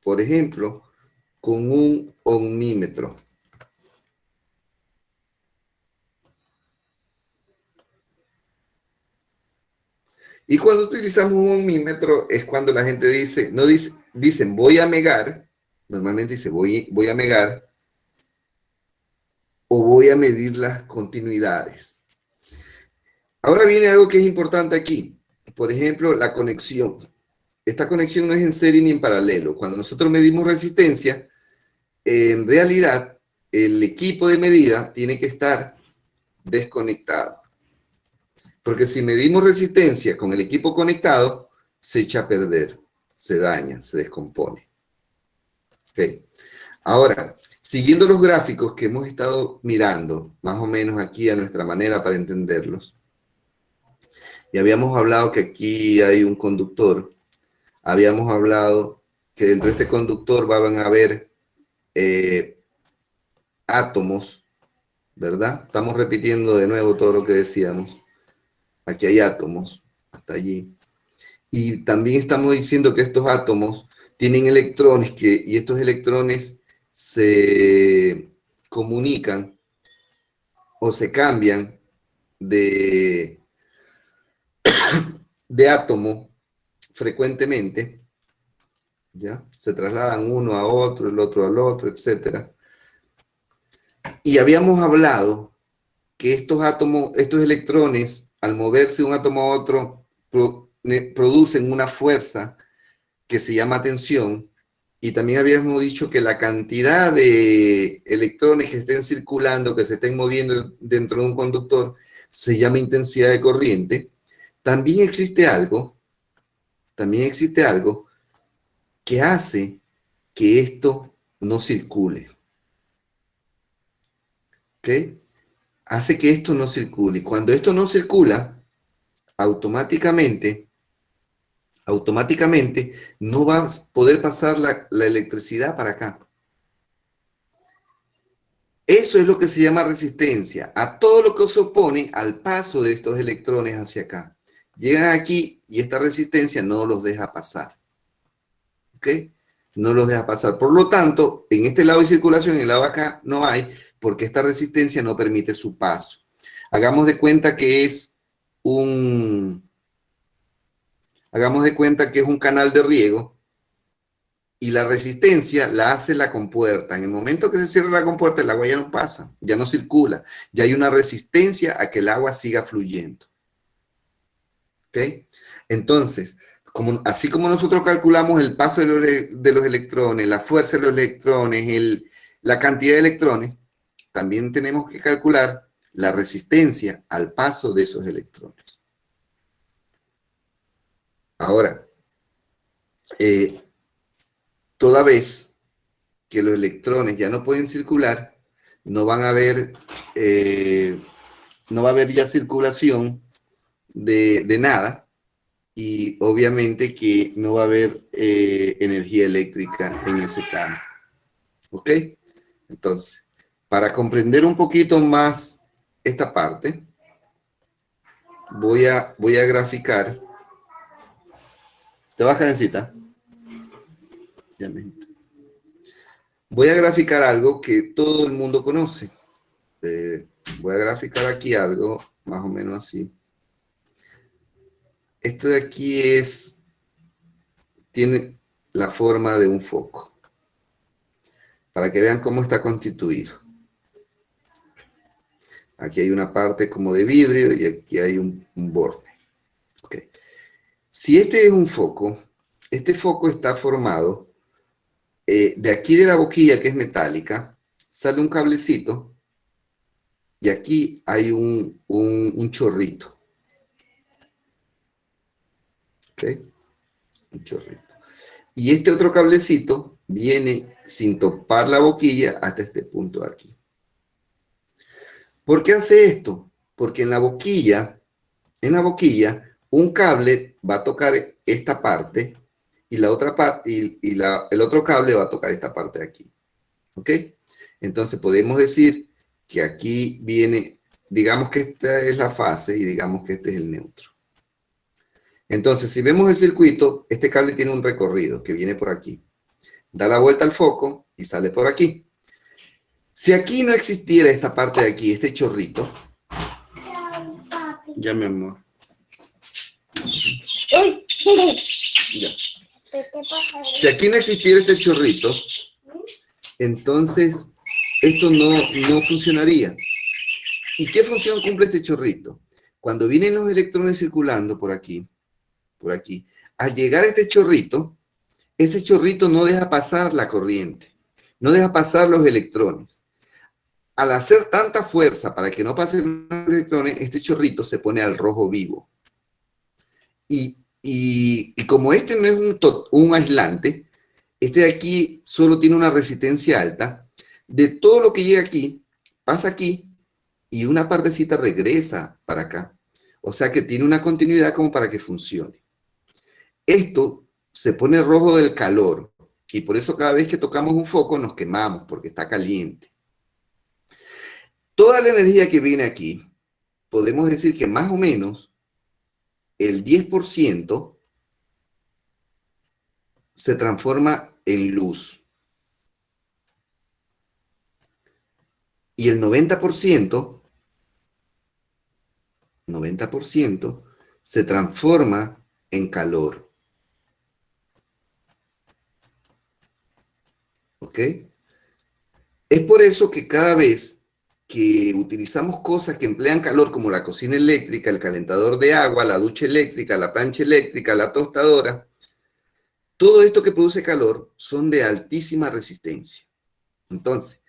por ejemplo, con un ohmímetro. Y cuando utilizamos un ohmímetro es cuando la gente dice, no dice, dicen voy a megar, normalmente dice voy a megar, o voy a medir las continuidades. Ahora viene algo que es importante aquí. Por ejemplo, la conexión. Esta conexión no es en serie ni en paralelo. Cuando nosotros medimos resistencia, en realidad el equipo de medida tiene que estar desconectado. Porque si medimos resistencia con el equipo conectado, se echa a perder, se daña, se descompone. ¿Okay? Ahora, siguiendo los gráficos que hemos estado mirando, más o menos aquí a nuestra manera para entenderlos, y habíamos hablado que aquí hay un conductor, habíamos hablado que dentro de este conductor van a haber átomos, ¿verdad? Estamos repitiendo de nuevo todo lo que decíamos. Aquí hay átomos, hasta allí. Y también estamos diciendo que estos átomos tienen electrones y estos electrones se comunican o se cambian de átomo frecuentemente, ¿ya? Se trasladan uno a otro, el otro al otro, etc. Y habíamos hablado que estos átomos, estos electrones, al moverse de un átomo a otro, producen una fuerza que se llama tensión, y también habíamos dicho que la cantidad de electrones que estén circulando, que se estén moviendo dentro de un conductor, se llama intensidad de corriente. También existe algo que hace que esto no circule. ¿Ok? Hace que esto no circule. Y cuando esto no circula, automáticamente no va a poder pasar la electricidad para acá. Eso es lo que se llama resistencia, a todo lo que se opone al paso de estos electrones hacia acá. Llegan aquí y esta resistencia no los deja pasar. ¿Ok? No los deja pasar. Por lo tanto, en este lado de circulación, en el lado de acá, no hay, porque esta resistencia no permite su paso. Hagamos de cuenta que es un canal de riego y la resistencia la hace la compuerta. En el momento que se cierra la compuerta, el agua ya no pasa, ya no circula. Ya hay una resistencia a que el agua siga fluyendo. ¿Ok? Entonces, así como nosotros calculamos el paso de los electrones, la fuerza de los electrones, la cantidad de electrones, también tenemos que calcular la resistencia al paso de esos electrones. Ahora, toda vez que los electrones ya no pueden circular, no va a haber ya circulación de nada, y obviamente que no va a haber energía eléctrica en ese campo. ¿Ok? Entonces, para comprender un poquito más esta parte, voy a graficar. ¿Te vas, Karencita? Ya me... Voy a graficar algo que todo el mundo conoce. Voy a graficar aquí algo más o menos así. Esto de aquí tiene la forma de un foco, para que vean cómo está constituido. Aquí hay una parte como de vidrio y aquí hay un borde. Si este es un foco, este foco está formado de aquí de la boquilla, que es metálica, sale un cablecito y aquí hay un chorrito. ¿Ok? Un chorrito. Y este otro cablecito viene sin topar la boquilla hasta este punto de aquí. ¿Por qué hace esto? Porque en la boquilla, un cable va a tocar esta parte y la otra parte y el otro cable va a tocar esta parte de aquí. ¿Ok? Entonces podemos decir que aquí viene, digamos que esta es la fase y digamos que este es el neutro. Entonces, si vemos el circuito, este cable tiene un recorrido que viene por aquí. Da la vuelta al foco y sale por aquí. Si aquí no existiera esta parte de aquí, este chorrito. Ya, mi amor. Ya. Si aquí no existiera este chorrito, entonces esto no funcionaría. ¿Y qué función cumple este chorrito? Cuando vienen los electrones circulando por aquí, al llegar a este chorrito no deja pasar la corriente, no deja pasar los electrones. Al hacer tanta fuerza para que no pasen los electrones, este chorrito se pone al rojo vivo. Y como este no es un aislante, este de aquí solo tiene una resistencia alta, de todo lo que llega aquí, pasa aquí y una partecita regresa para acá. O sea que tiene una continuidad como para que funcione. Esto se pone rojo del calor y por eso cada vez que tocamos un foco nos quemamos porque está caliente. Toda la energía que viene aquí, podemos decir que más o menos el 10% se transforma en luz. Y el 90% se transforma en calor. ¿Ok? Es por eso que cada vez que utilizamos cosas que emplean calor, como la cocina eléctrica, el calentador de agua, la ducha eléctrica, la plancha eléctrica, la tostadora, todo esto que produce calor son de altísima resistencia. Entonces,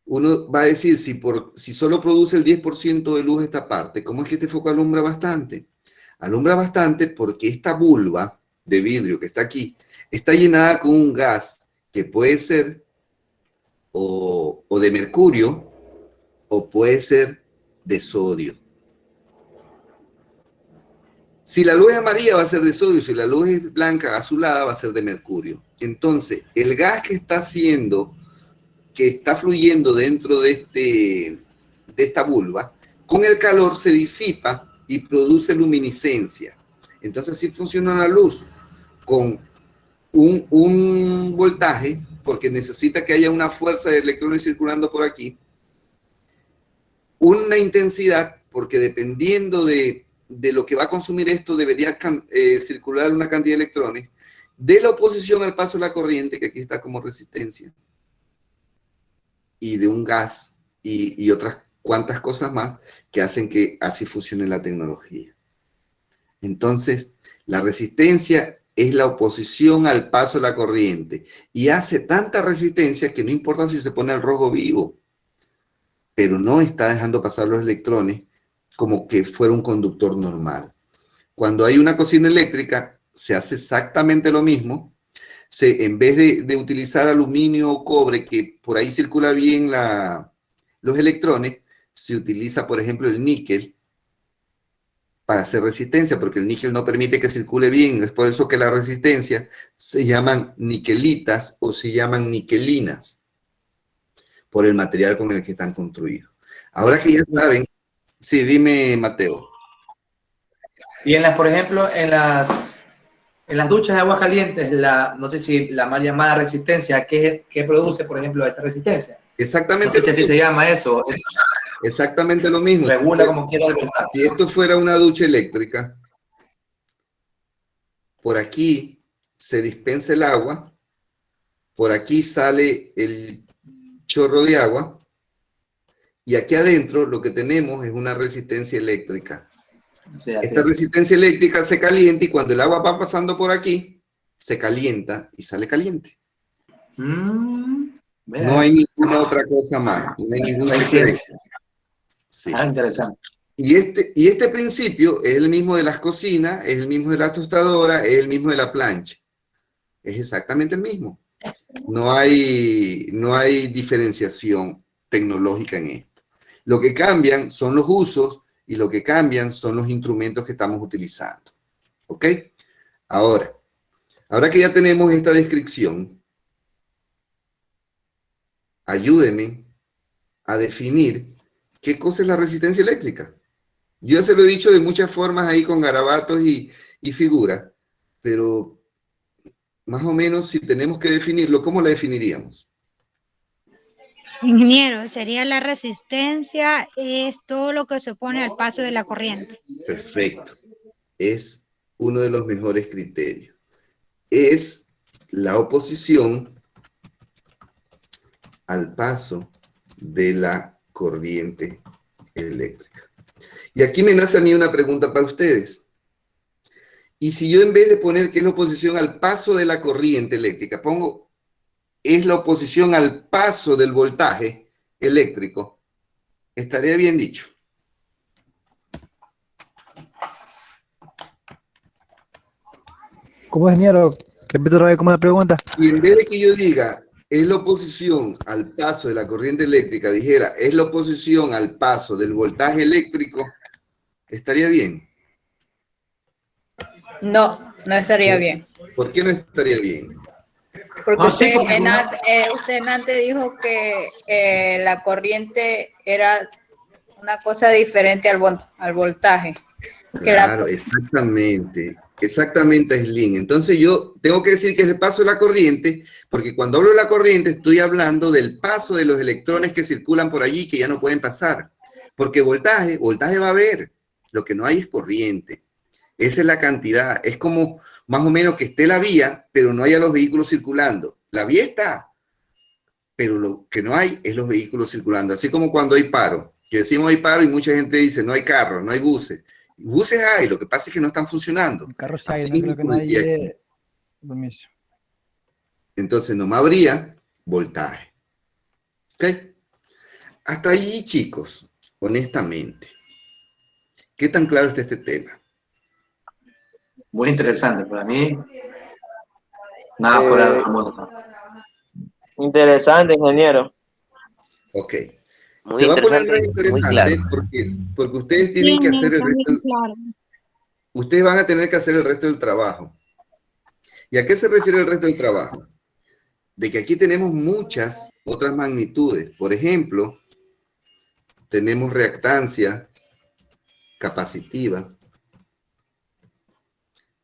uno va a decir, si solo produce el 10% de luz esta parte, ¿cómo es que este foco alumbra bastante? Alumbra bastante porque esta vulva de vidrio que está aquí, está llenada con un gas que puede ser o de mercurio o puede ser de sodio. Si la luz es amarilla va a ser de sodio, si la luz es blanca, azulada, va a ser de mercurio. Entonces, el gas que está fluyendo dentro de esta vulva, con el calor se disipa y produce luminiscencia. Entonces, sí funciona la luz con un voltaje, porque necesita que haya una fuerza de electrones circulando por aquí, una intensidad, porque dependiendo de lo que va a consumir esto, debería circular una cantidad de electrones, de la oposición al paso de la corriente, que aquí está como resistencia, y de un gas y otras cuantas cosas más que hacen que así funcione la tecnología. Entonces, la resistencia es la oposición al paso de la corriente y hace tanta resistencia que no importa si se pone al rojo vivo, pero no está dejando pasar los electrones como que fuera un conductor normal. Cuando hay una cocina eléctrica, se hace exactamente lo mismo. En vez de utilizar aluminio o cobre, que por ahí circula bien los electrones, se utiliza, por ejemplo, el níquel para hacer resistencia, porque el níquel no permite que circule bien. Es por eso que la resistencia se llaman niquelitas o se llaman niquelinas, por el material con el que están construidos. Ahora que ya saben, sí, dime, Mateo. Y por ejemplo, en las duchas de agua calientes, no sé si la mal llamada resistencia, ¿qué produce, por ejemplo, esa resistencia? Exactamente. No sé si así se llama eso. Exactamente lo mismo. Regula como quiera el voltaje. Si esto fuera una ducha eléctrica, por aquí se dispensa el agua, por aquí sale el chorro de agua, y aquí adentro lo que tenemos es una resistencia eléctrica. Sí, así Esta es. resistencia eléctrica se calienta y cuando el agua va pasando por aquí, se calienta y sale caliente. Vea No hay eso. ninguna otra cosa más, no hay ningún No hay secreto. ciencia. Sí. Ah, interesante. Y este principio es el mismo de las cocinas, es el mismo de la tostadora, es el mismo de la plancha. Es exactamente el mismo. No hay diferenciación tecnológica en esto. Lo que cambian son los usos y lo que cambian son los instrumentos que estamos utilizando. ¿Ok? Ahora que ya tenemos esta descripción, ayúdeme a definir qué cosa es la resistencia eléctrica. Yo ya se lo he dicho de muchas formas ahí con garabatos y figuras, pero más o menos si tenemos que definirlo, ¿cómo la definiríamos? Ingeniero, sería la resistencia, es todo lo que se opone al paso de la corriente. Perfecto. Es uno de los mejores criterios. Es la oposición al paso de la corriente eléctrica. Y aquí me nace a mí una pregunta para ustedes. Y si yo en vez de poner que es la oposición al paso de la corriente eléctrica, pongo es la oposición al paso del voltaje eléctrico, estaría bien dicho. ¿Cómo es, ingeniero? Repite otra vez cómo es la pregunta. Y en vez de que yo diga es la oposición al paso de la corriente eléctrica, dijera es la oposición al paso del voltaje eléctrico, estaría bien. No, no estaría bien. ¿Por qué no estaría bien? Porque Ah, sí, porque usted antes dijo que la corriente era una cosa diferente al voltaje. Que Claro, exactamente. Exactamente, Slim. Entonces yo tengo que decir que es el paso de la corriente, porque cuando hablo de la corriente estoy hablando del paso de los electrones que circulan por allí que ya no pueden pasar. Porque voltaje va a haber. Lo que no hay es corriente. Esa es la cantidad. Es como más o menos que esté la vía, pero no haya los vehículos circulando. La vía está, pero lo que no hay es los vehículos circulando. Así como cuando hay paro, que decimos hay paro y mucha gente dice no hay carros, no hay buses. Buses hay, lo que pasa es que no están funcionando. El carro se Así no mismo creo que ocurriría aquí. nadie... Permiso. Entonces no me habría voltaje. ¿Ok? Hasta allí, chicos, honestamente, ¿qué tan claro está este tema? Muy interesante. Para mí, nada fuera de otro mundo. Interesante, ingeniero. Ok. Muy Se va a poner interesante más y muy claro. interesante porque ustedes Sí, tienen que hacer ingeniero, el está muy resto, claro. ustedes van a tener que hacer el resto del trabajo. ¿Y a qué se refiere el resto del trabajo? De que aquí tenemos muchas otras magnitudes. Por ejemplo, tenemos reactancia capacitiva,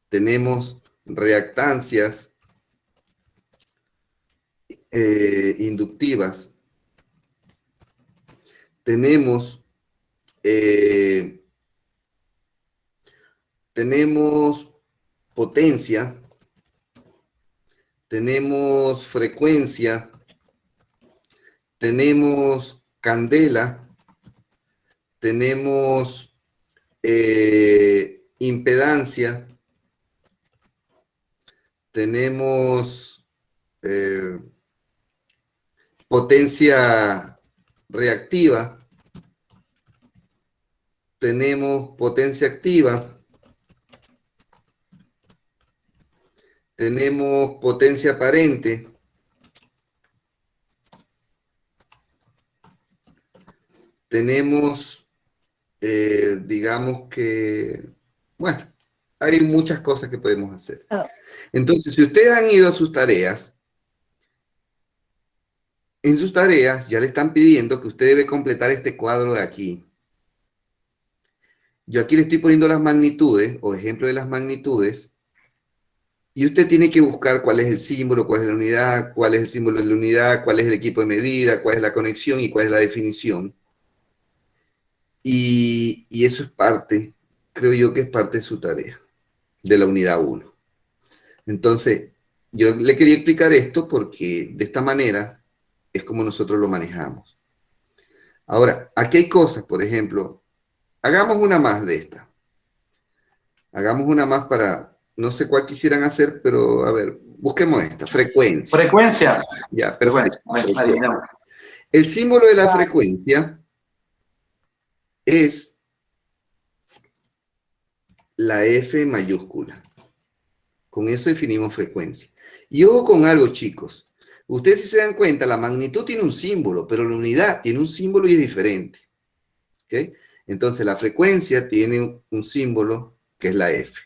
tenemos reactancias inductivas, tenemos potencia, tenemos frecuencia, tenemos candela, tenemos impedancia, tenemos potencia reactiva, tenemos potencia activa, tenemos potencia aparente, tenemos, digamos que, bueno, hay muchas cosas que podemos hacer. Entonces, si ustedes han ido a sus tareas, en sus tareas ya le están pidiendo que usted debe completar este cuadro de aquí. Yo aquí le estoy poniendo las magnitudes o ejemplo de las magnitudes y usted tiene que buscar cuál es el símbolo, cuál es la unidad, cuál es el símbolo de la unidad, cuál es el equipo de medida, cuál es la conexión y cuál es la definición. Y eso es parte, creo yo que es parte de su tarea, de la unidad 1. Entonces, yo le quería explicar esto porque de esta manera es como nosotros lo manejamos. Ahora, aquí hay cosas, por ejemplo, hagamos una más de esta. Hagamos una más para, no sé cuál quisieran hacer, pero a ver, busquemos esta, frecuencia. Frecuencia. Ya, perfecto. Frecuencia. Adivinamos. El símbolo de la frecuencia es la F mayúscula. Con eso definimos frecuencia. Y ojo con algo, chicos. Ustedes si se dan cuenta, la magnitud tiene un símbolo, pero la unidad tiene un símbolo y es diferente. ¿Ok? Entonces, la frecuencia tiene un símbolo que es la F.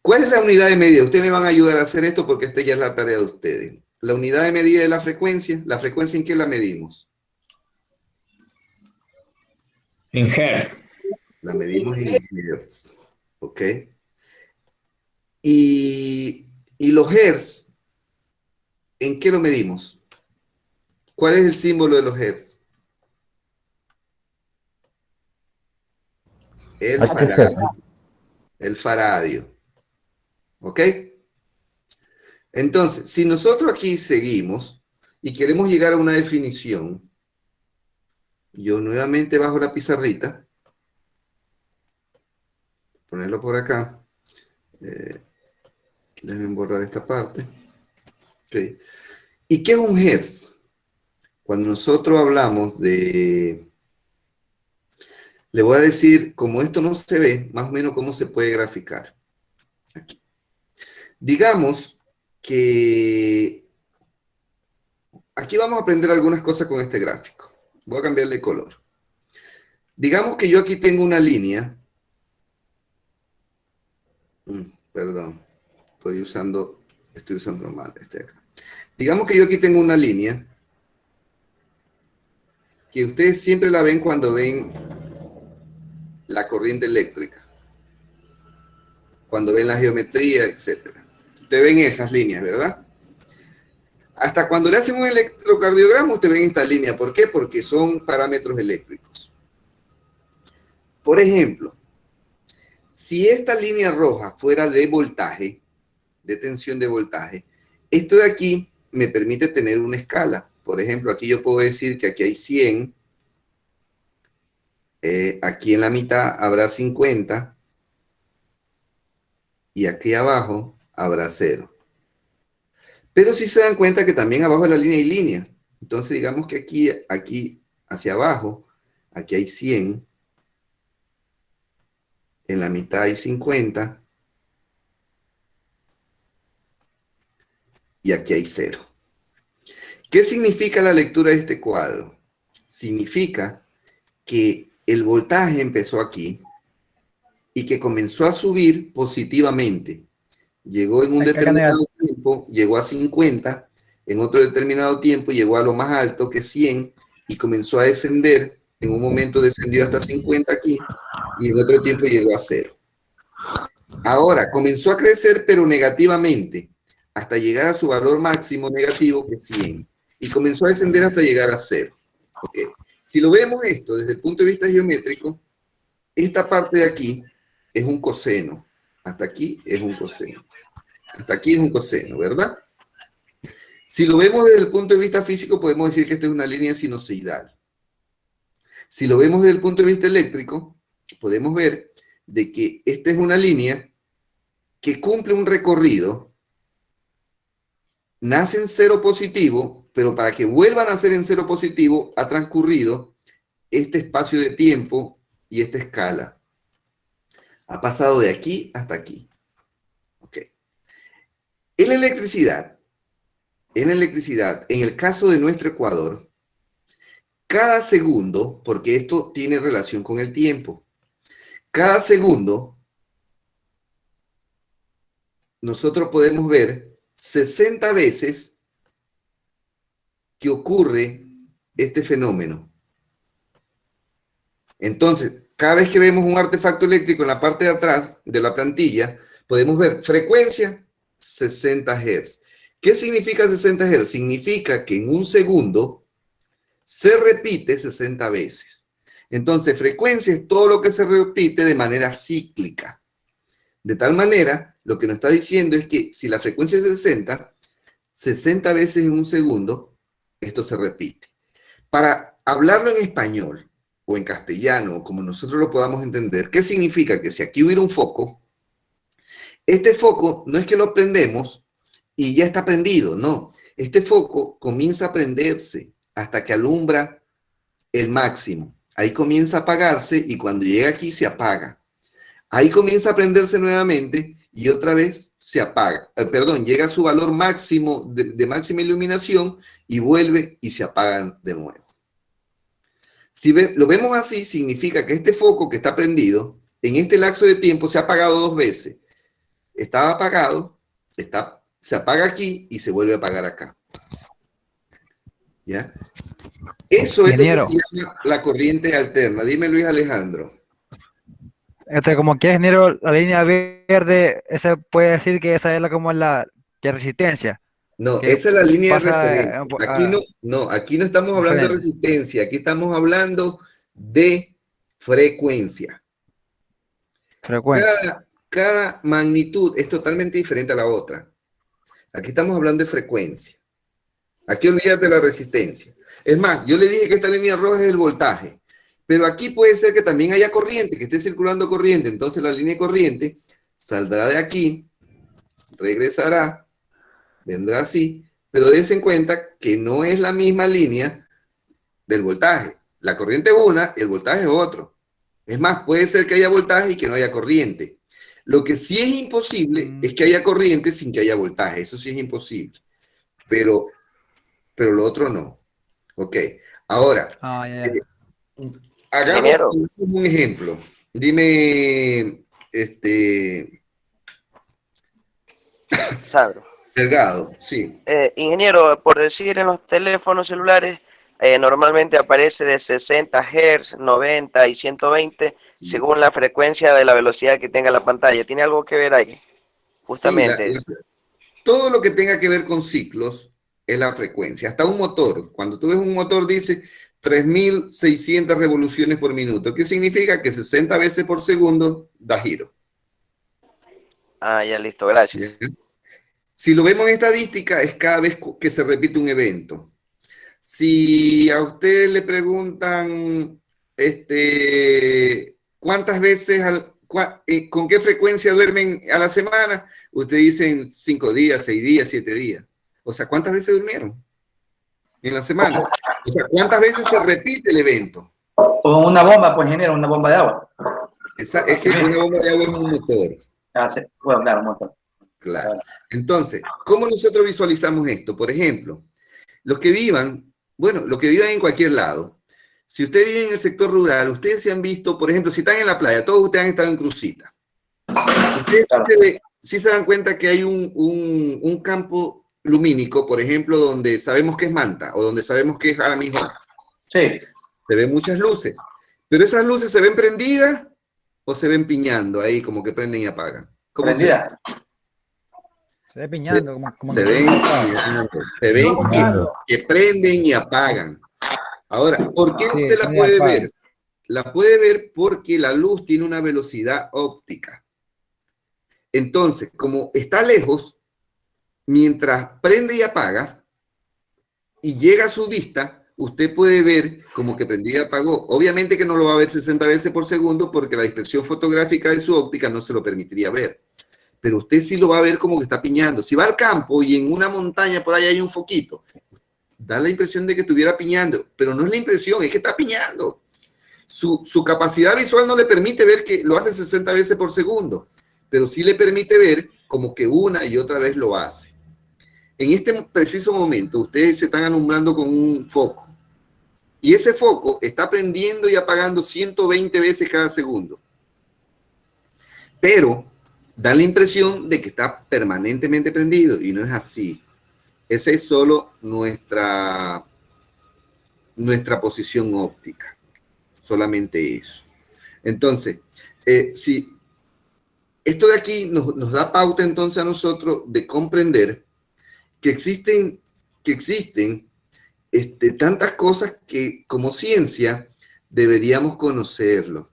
¿Cuál es la unidad de medida? Ustedes me van a ayudar a hacer esto porque esta ya es la tarea de ustedes. La unidad de medida de la frecuencia ¿en qué la medimos? En Hertz. La medimos en Hertz. ¿Ok? Y los Hertz, ¿en qué lo medimos? ¿Cuál es el símbolo de los Hertz? El faradio. El faradio. ¿Ok? Entonces, si nosotros aquí seguimos y queremos llegar a una definición, yo nuevamente bajo la pizarrita, ponerlo por acá, déjenme borrar esta parte. Okay. ¿Y qué es un Hertz? Cuando nosotros hablamos de... Le voy a decir, como esto no se ve, más o menos cómo se puede graficar. Aquí. Digamos que... Aquí vamos a aprender algunas cosas con este gráfico. Voy a cambiarle color. Digamos que yo aquí tengo una línea. Perdón. Estoy usando mal este acá. Digamos que yo aquí tengo una línea que ustedes siempre la ven cuando ven la corriente eléctrica, cuando ven la geometría, etc. Ustedes ven esas líneas, ¿verdad? Hasta cuando le hacen un electrocardiograma, ustedes ven esta línea. ¿Por qué? Porque son parámetros eléctricos. Por ejemplo, si esta línea roja fuera de voltaje, de tensión de voltaje, esto de aquí me permite tener una escala. Por ejemplo, aquí yo puedo decir que aquí hay 100, aquí en la mitad habrá 50, y aquí abajo habrá 0. Pero si se dan cuenta que también abajo de la línea hay línea. Entonces digamos que aquí hacia abajo, aquí hay 100, en la mitad hay 50, y aquí hay 0. ¿Qué significa la lectura de este cuadro? Significa que el voltaje empezó aquí y que comenzó a subir positivamente. Llegó en un determinado tiempo, llegó a 50, en otro determinado tiempo llegó a lo más alto, que es 100, y comenzó a descender. En un momento descendió hasta 50 aquí, y en otro tiempo llegó a 0. Ahora, comenzó a crecer, pero negativamente, hasta llegar a su valor máximo negativo, que es 100. Y comenzó a descender hasta llegar a 0. ¿Okay? Si lo vemos esto desde el punto de vista geométrico, esta parte de aquí es un coseno. Hasta aquí es un coseno. Hasta aquí es un coseno, ¿verdad? Si lo vemos desde el punto de vista físico, podemos decir que esta es una línea sinusoidal. Si lo vemos desde el punto de vista eléctrico, podemos ver de que esta es una línea que cumple un recorrido, nace en 0 positivo, pero para que vuelva a nacer en 0 positivo, ha transcurrido este espacio de tiempo y esta escala. Ha pasado de aquí hasta aquí. Ok. En la electricidad, en el caso de nuestro ecuador, cada segundo, porque esto tiene relación con el tiempo, cada segundo, nosotros podemos ver 60 veces que ocurre este fenómeno. Entonces, cada vez que vemos un artefacto eléctrico en la parte de atrás de la plantilla, podemos ver frecuencia 60 Hz. ¿Qué significa 60 Hz? Significa que en un segundo se repite 60 veces. Entonces, frecuencia es todo lo que se repite de manera cíclica. De tal manera, lo que nos está diciendo es que si la frecuencia es 60 veces en un segundo, esto se repite. Para hablarlo en español, o en castellano, como nosotros lo podamos entender, ¿qué significa? Que si aquí hubiera un foco, este foco no es que lo prendemos y ya está prendido, no. Este foco comienza a prenderse hasta que alumbra el máximo. Ahí comienza a apagarse y cuando llega aquí se apaga. Ahí comienza a prenderse nuevamente y otra vez se apaga. Perdón, llega a su valor máximo de máxima iluminación y vuelve y se apagan de nuevo. Si lo vemos así, significa que este foco que está prendido, en este lapso de tiempo se ha apagado 2 veces. Estaba apagado, se apaga aquí y se vuelve a apagar acá. ¿Ya? Eso es lo que se llama la corriente alterna. Dime, Luis Alejandro. Como que es ingeniero, la línea verde, esa puede decir que esa es como la de resistencia. No, Que esa es la línea de pasa, referencia. Aquí no estamos hablando de resistencia, aquí estamos hablando de frecuencia. Cada magnitud es totalmente diferente a la otra. Aquí estamos hablando de frecuencia. Aquí olvídate de la resistencia. Es más, yo le dije que esta línea roja es el voltaje, pero aquí puede ser que también haya corriente, que esté circulando corriente. Entonces la línea de corriente saldrá de aquí, regresará, vendrá así, pero dense en cuenta que no es la misma línea del voltaje. La corriente es una y el voltaje es otro. Es más, puede ser que haya voltaje y que no haya corriente. Lo que sí es imposible es que haya corriente sin que haya voltaje. Eso sí es imposible. Pero lo otro no. Ok. Ahora, hagamos un ejemplo. Dime, Sandro. Delgado, sí. Ingeniero, por decir en los teléfonos celulares, normalmente aparece de 60 Hz, 90 y 120, según la frecuencia de la velocidad que tenga la pantalla. ¿Tiene algo que ver ahí? Justamente. Sí, todo lo que tenga que ver con ciclos es la frecuencia. Hasta un motor. Cuando tú ves un motor dice 3.600 revoluciones por minuto. ¿Qué significa? Que 60 veces por segundo da giro. Ah, ya listo, gracias. ¿Sí? Si lo vemos en estadística, es cada vez que se repite un evento. Si a usted le preguntan cuántas veces, con qué frecuencia duermen a la semana, usted dice 5 días, 6 días, 7 días. O sea, ¿cuántas veces durmieron en la semana? O sea, ¿cuántas veces se repite el evento? O una bomba, pues genera una bomba de agua. Es que una bomba de agua es un motor. Bueno, claro, un motor. Claro. Entonces, ¿cómo nosotros visualizamos esto? Por ejemplo, los que vivan en cualquier lado. Si ustedes viven en el sector rural, ustedes se han visto, por ejemplo, si están en la playa, todos ustedes han estado en crucita. Ustedes sí se dan cuenta que hay un campo lumínico, por ejemplo, donde sabemos que es Manta o donde sabemos que es Jaramillo. Sí. Se ven muchas luces. Pero esas luces se ven prendidas o se ven piñando ahí, como que prenden y apagan. ¿Cómo prendida? Se ve piñando. Se ven que prenden y apagan. Ahora, ¿por qué usted la puede ver? La puede ver porque la luz tiene una velocidad óptica. Entonces, como está lejos, mientras prende y apaga y llega a su vista, usted puede ver como que prendió y apagó. Obviamente que no lo va a ver 60 veces por segundo porque la dispersión fotográfica de su óptica no se lo permitiría ver. Pero usted sí lo va a ver como que está piñando. Si va al campo y en una montaña por ahí hay un foquito, da la impresión de que estuviera piñando, pero no es la impresión, es que está piñando. Su capacidad visual no le permite ver que lo hace 60 veces por segundo, pero sí le permite ver como que una y otra vez lo hace. En este preciso momento, ustedes se están alumbrando con un foco, y ese foco está prendiendo y apagando 120 veces cada segundo. Pero da la impresión de que está permanentemente prendido, y no es así. Esa es solo nuestra posición óptica. Solamente eso. Entonces, si esto de aquí nos da pauta entonces a nosotros de comprender que existen tantas cosas que como ciencia deberíamos conocerlo.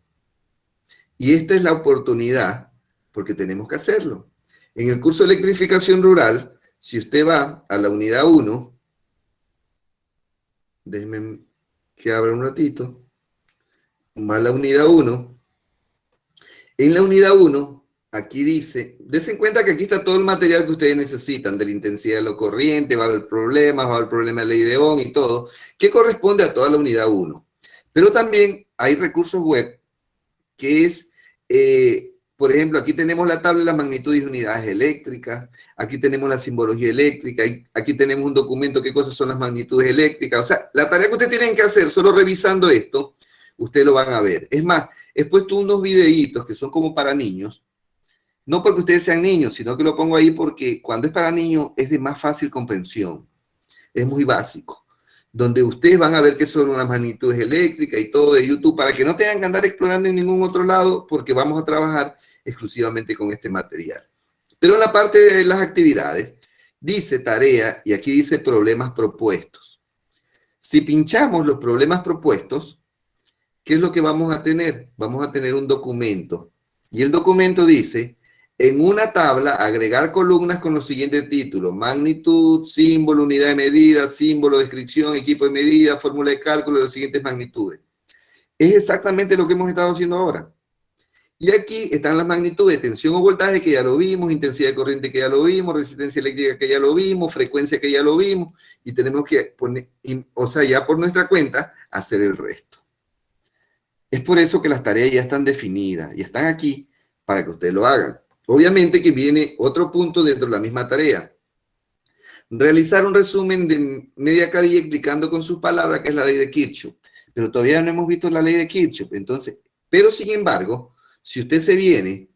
Y esta es la oportunidad, porque tenemos que hacerlo. En el curso de electrificación rural, si usted va a la unidad 1, déjenme que abra un ratito, más la unidad 1. En la unidad 1, aquí dice, dense cuenta que aquí está todo el material que ustedes necesitan, de la intensidad de lo corriente, va a haber problemas, va a haber problemas de ley de Ohm y todo, que corresponde a toda la unidad 1. Pero también hay recursos web, que es, por ejemplo, aquí tenemos la tabla de las magnitudes y unidades eléctricas, aquí tenemos la simbología eléctrica, aquí tenemos un documento qué cosas son las magnitudes eléctricas. O sea, la tarea que ustedes tienen que hacer, solo revisando esto, ustedes lo van a ver. Es más, he puesto unos videitos que son como para niños, no porque ustedes sean niños, sino que lo pongo ahí porque cuando es para niños es de más fácil comprensión, es muy básico, donde ustedes van a ver qué son unas magnitudes eléctricas y todo de YouTube, para que no tengan que andar explorando en ningún otro lado, porque vamos a trabajar exclusivamente con este material. Pero en la parte de las actividades, dice tarea, y aquí dice problemas propuestos. Si pinchamos los problemas propuestos, ¿qué es lo que vamos a tener? Vamos a tener un documento. Y el documento dice, en una tabla, agregar columnas con los siguientes títulos: magnitud, símbolo, unidad de medida, símbolo, descripción, equipo de medida, fórmula de cálculo de las siguientes magnitudes. Es exactamente lo que hemos estado haciendo ahora. Y aquí están las magnitudes: tensión o voltaje, que ya lo vimos, intensidad de corriente, que ya lo vimos, resistencia eléctrica, que ya lo vimos, frecuencia, que ya lo vimos, y tenemos que poner, o sea, ya por nuestra cuenta, hacer el resto. Es por eso que las tareas ya están definidas y están aquí para que ustedes lo hagan. Obviamente que viene otro punto dentro de la misma tarea. Realizar un resumen de media carilla explicando con sus palabras qué es la ley de Kirchhoff. Pero todavía no hemos visto la ley de Kirchhoff. Entonces, pero sin embargo, si usted se viene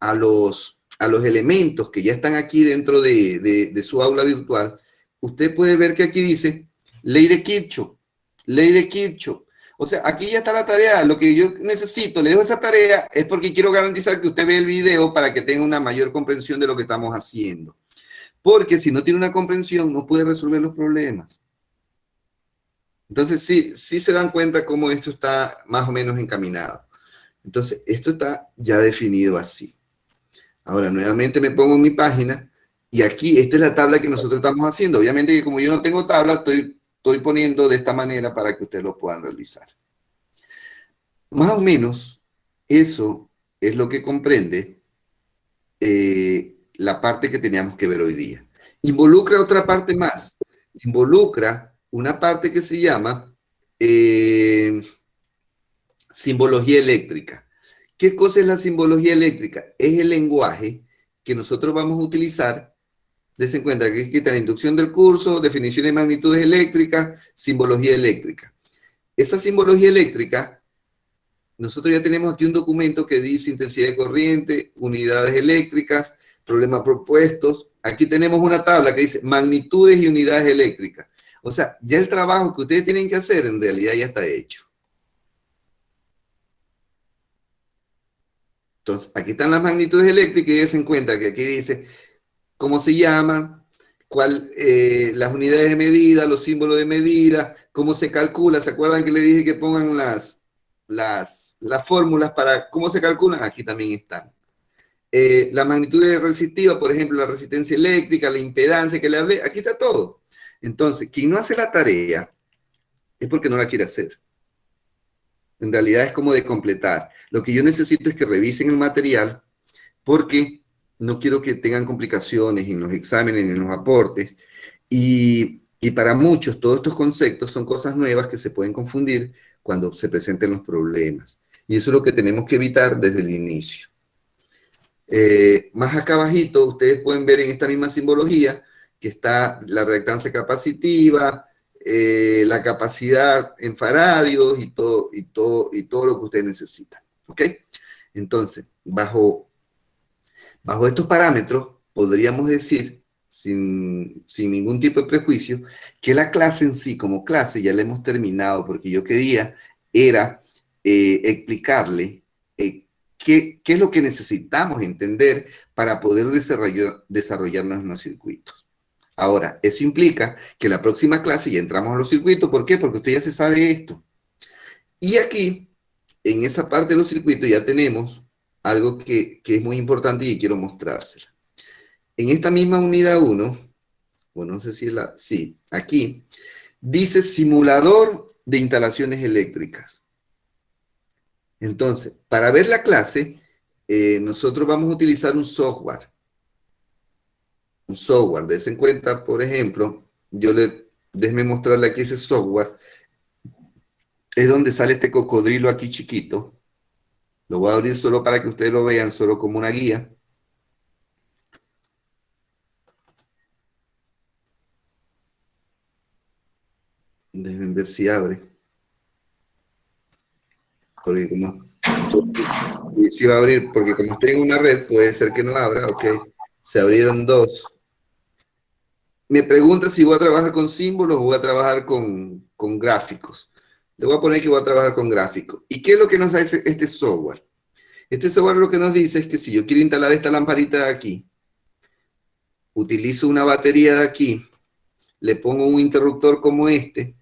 a los elementos que ya están aquí dentro de su aula virtual, usted puede ver que aquí dice ley de Kirchhoff, ley de Kirchhoff. O sea, aquí ya está la tarea. Lo que yo necesito, le dejo esa tarea, es porque quiero garantizar que usted vea el video para que tenga una mayor comprensión de lo que estamos haciendo. Porque si no tiene una comprensión, no puede resolver los problemas. Entonces, sí se dan cuenta cómo esto está más o menos encaminado. Entonces, esto está ya definido así. Ahora, nuevamente me pongo en mi página y aquí, esta es la tabla que nosotros estamos haciendo. Obviamente que como yo no tengo tabla, estoy poniendo de esta manera para que ustedes lo puedan realizar. Más o menos, eso es lo que comprende la parte que teníamos que ver hoy día. Involucra otra parte más. Involucra una parte que se llama simbología eléctrica. ¿Qué cosa es la simbología eléctrica? Es el lenguaje que nosotros vamos a utilizar. Dense en cuenta que aquí está la inducción del curso, definición de magnitudes eléctricas, simbología eléctrica. Esa simbología eléctrica, nosotros ya tenemos aquí un documento que dice intensidad de corriente, unidades eléctricas, problemas propuestos. Aquí tenemos una tabla que dice magnitudes y unidades eléctricas. O sea, ya el trabajo que ustedes tienen que hacer en realidad ya está hecho. Entonces, aquí están las magnitudes eléctricas y dense en cuenta que aquí dice cómo se llama, las unidades de medida, los símbolos de medida, cómo se calcula. ¿Se acuerdan que le dije que pongan las fórmulas para cómo se calculan? Aquí también están. La magnitud resistiva, por ejemplo, la resistencia eléctrica, la impedancia que le hablé, aquí está todo. Entonces, quien no hace la tarea es porque no la quiere hacer. En realidad es como de completar. Lo que yo necesito es que revisen el material porque no quiero que tengan complicaciones en los exámenes, en los aportes. Y para muchos, todos estos conceptos son cosas nuevas que se pueden confundir cuando se presenten los problemas. Y eso es lo que tenemos que evitar desde el inicio. Más acá abajito, ustedes pueden ver en esta misma simbología que está la reactancia capacitiva, la capacidad en faradios y todo lo que ustedes necesitan. ¿Ok? Entonces, bajo estos parámetros, podríamos decir, sin ningún tipo de prejuicio, que la clase en sí, como clase, ya la hemos terminado, porque yo quería era explicarle qué es lo que necesitamos entender para poder desarrollarnos en los circuitos. Ahora, eso implica que la próxima clase ya entramos a los circuitos. ¿Por qué? Porque usted ya se sabe esto. Y aquí, en esa parte de los circuitos, ya tenemos algo que es muy importante y quiero mostrársela. En esta misma unidad 1, bueno, no sé si es la... Sí, aquí, dice simulador de instalaciones eléctricas. Entonces, para ver la clase, nosotros vamos a utilizar un software. Un software. Des en cuenta, por ejemplo, déjeme mostrarle aquí ese software. Es donde sale este cocodrilo aquí chiquito. Lo voy a abrir solo para que ustedes lo vean, solo como una guía. Déjenme ver si abre. Porque como si va a abrir, porque como estoy en una red, puede ser que no abra. Ok, se abrieron dos. Me pregunta si voy a trabajar con símbolos o voy a trabajar con gráficos. Le voy a poner que voy a trabajar con gráficos. ¿Y qué es lo que nos hace este software? Este software lo que nos dice es que si yo quiero instalar esta lamparita de aquí, utilizo una batería de aquí, le pongo un interruptor como este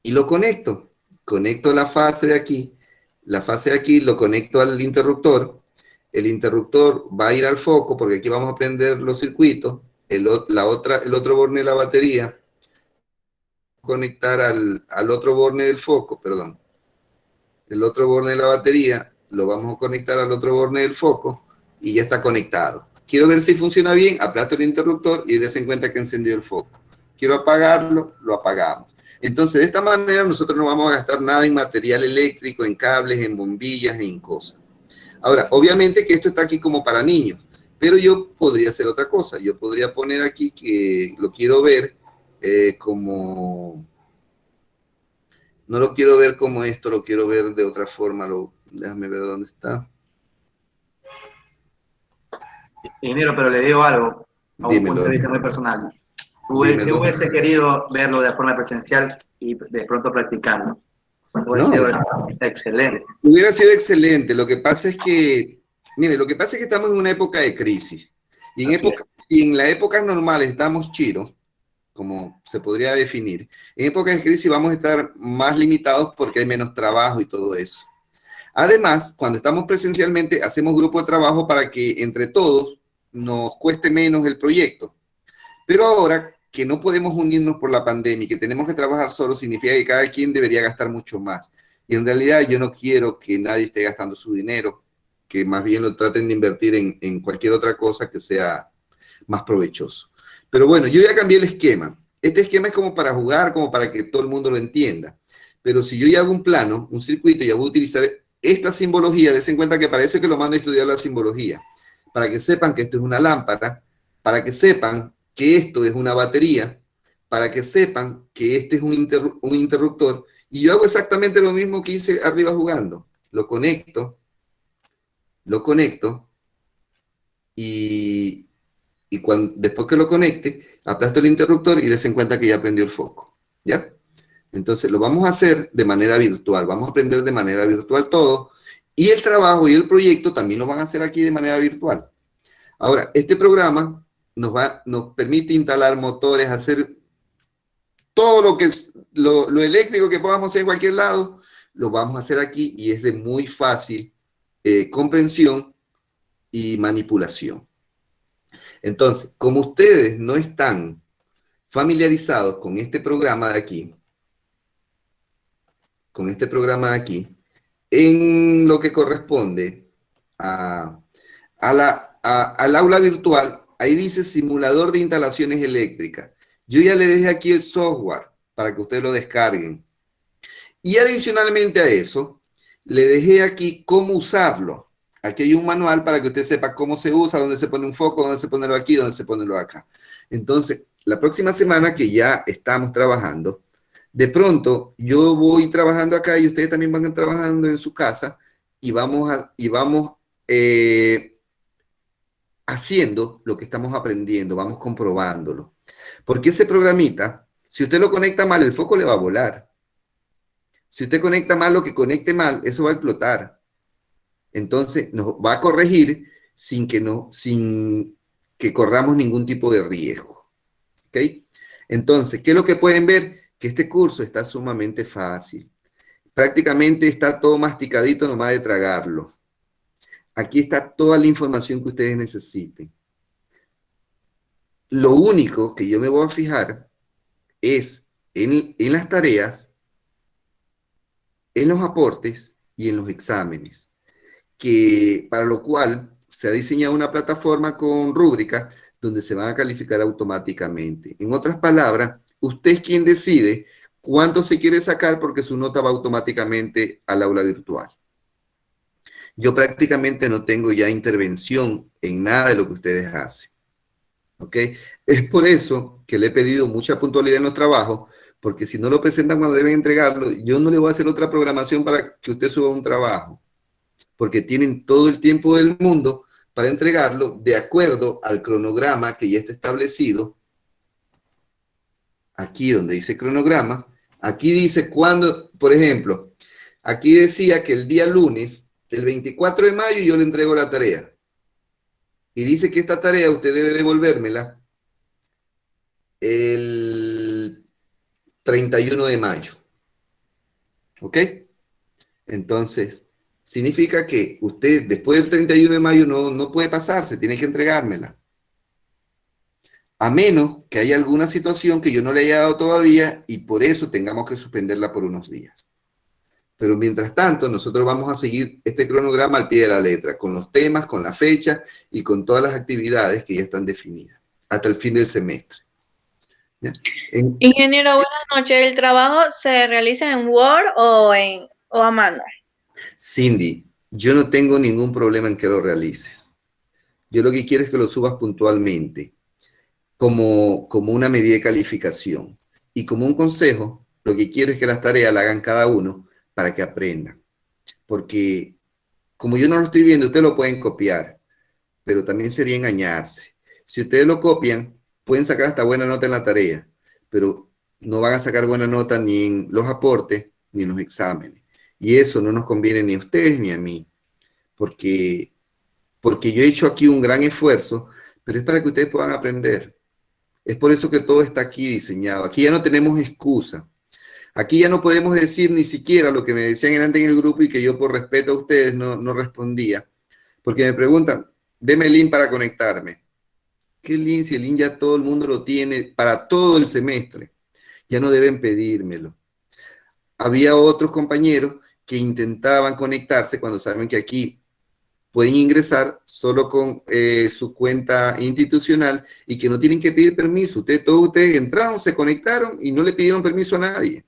y lo conecto. Conecto la fase de aquí. La fase de aquí lo conecto al interruptor. El interruptor va a ir al foco porque aquí vamos a prender los circuitos. El otro borne de la batería conectar al otro borne del foco, perdón. El otro borne de la batería lo vamos a conectar al otro borne del foco y ya está conectado. Quiero ver si funciona bien, aplasto el interruptor y des en cuenta que encendió el foco. Quiero apagarlo, lo apagamos. Entonces, de esta manera nosotros no vamos a gastar nada en material eléctrico, en cables, en bombillas, en cosas. Ahora, obviamente que esto está aquí como para niños, pero yo podría hacer otra cosa. Yo podría poner aquí que lo quiero ver como... No lo quiero ver como esto, lo quiero ver de otra forma. Déjame ver dónde está. Ingeniero, pero le digo algo, a un Dímelo. punto de vista muy personal. Dímelo. Yo hubiese querido verlo de forma presencial y de pronto practicando. Hubiese sido excelente. Hubiera sido excelente. Lo que pasa es que, mire, lo que pasa es que estamos en una época de crisis. Y en las épocas normales estamos chiros, como se podría definir. En épocas de crisis vamos a estar más limitados porque hay menos trabajo y todo eso. Además, cuando estamos presencialmente, hacemos grupo de trabajo para que entre todos nos cueste menos el proyecto. Pero ahora que no podemos unirnos por la pandemia y que tenemos que trabajar solos, significa que cada quien debería gastar mucho más. Y en realidad yo no quiero que nadie esté gastando su dinero, que más bien lo traten de invertir en cualquier otra cosa que sea más provechoso. Pero bueno, yo ya cambié el esquema. Este esquema es como para jugar, como para que todo el mundo lo entienda. Pero si yo ya hago un plano, un circuito, ya voy a utilizar esta simbología, des en cuenta que para eso es que lo mando a estudiar la simbología, para que sepan que esto es una lámpara, para que sepan que esto es una batería, para que sepan que este es un interruptor, y yo hago exactamente lo mismo que hice arriba jugando. Lo conecto, y después que lo conecte, aplasto el interruptor y des en cuenta que ya prendió el foco, ¿ya? Entonces lo vamos a hacer de manera virtual, vamos a aprender de manera virtual todo, y el trabajo y el proyecto también lo van a hacer aquí de manera virtual. Ahora, este programa nos permite instalar motores, hacer todo lo que es lo eléctrico que podamos hacer en cualquier lado, lo vamos a hacer aquí y es de muy fácil comprensión y manipulación. Entonces, como ustedes no están familiarizados con este programa de aquí, en lo que corresponde al aula virtual, ahí dice simulador de instalaciones eléctricas. Yo ya le dejé aquí el software para que ustedes lo descarguen. Y adicionalmente a eso, le dejé aquí cómo usarlo. Aquí hay un manual para que usted sepa cómo se usa, dónde se pone un foco, dónde se pone lo aquí, dónde se pone lo acá. Entonces, la próxima semana que ya estamos trabajando, de pronto yo voy trabajando acá y ustedes también van trabajando en su casa y vamos haciendo lo que estamos aprendiendo, vamos comprobándolo. Porque ese programita, si usted lo conecta mal, el foco le va a volar. Si usted conecta mal lo que conecte mal, eso va a explotar. Entonces nos va a corregir sin que corramos ningún tipo de riesgo. ¿Ok? Entonces, ¿qué es lo que pueden ver? Que este curso está sumamente fácil. Prácticamente está todo masticadito nomás de tragarlo. Aquí está toda la información que ustedes necesiten. Lo único que yo me voy a fijar es en las tareas, en los aportes y en los exámenes, para lo cual se ha diseñado una plataforma con rúbricas donde se van a calificar automáticamente. En otras palabras, usted es quien decide cuánto se quiere sacar porque su nota va automáticamente al aula virtual. Yo prácticamente no tengo ya intervención en nada de lo que ustedes hacen. ¿Ok? Es por eso que le he pedido mucha puntualidad en los trabajos, porque si no lo presentan cuando deben entregarlo, yo no le voy a hacer otra programación para que usted suba un trabajo, porque tienen todo el tiempo del mundo para entregarlo de acuerdo al cronograma que ya está establecido. Aquí donde dice cronograma, aquí dice cuándo, por ejemplo, aquí decía que el día lunes, el 24 de mayo, yo le entrego la tarea. Y dice que esta tarea usted debe devolvérmela el 31 de mayo. ¿Ok? Entonces, significa que usted después del 31 de mayo no puede pasarse, tiene que entregármela. A menos que haya alguna situación que yo no le haya dado todavía y por eso tengamos que suspenderla por unos días. Pero mientras tanto, nosotros vamos a seguir este cronograma al pie de la letra, con los temas, con la fecha y con todas las actividades que ya están definidas, hasta el fin del semestre. ¿Ya? Ingeniero, buenas noches. ¿El trabajo se realiza en Word o a mano? Cindy, yo no tengo ningún problema en que lo realices. Yo lo que quiero es que lo subas puntualmente, como una medida de calificación. Y como un consejo, lo que quiero es que las tareas las hagan cada uno para que aprendan. Porque como yo no lo estoy viendo, ustedes lo pueden copiar, pero también sería engañarse. Si ustedes lo copian, pueden sacar hasta buena nota en la tarea, pero no van a sacar buena nota ni en los aportes ni en los exámenes. Y eso no nos conviene ni a ustedes ni a mí, porque yo he hecho aquí un gran esfuerzo, pero es para que ustedes puedan aprender. Es por eso que todo está aquí diseñado. Aquí ya no tenemos excusa. Aquí ya no podemos decir ni siquiera lo que me decían antes en el grupo y que yo por respeto a ustedes no respondía. Porque me preguntan, deme el link para conectarme. ¿Qué link? Si el link ya todo el mundo lo tiene para todo el semestre. Ya no deben pedírmelo. Había otros compañeros que intentaban conectarse cuando saben que aquí pueden ingresar solo con su cuenta institucional y que no tienen que pedir permiso. Todos ustedes entraron, se conectaron y no le pidieron permiso a nadie.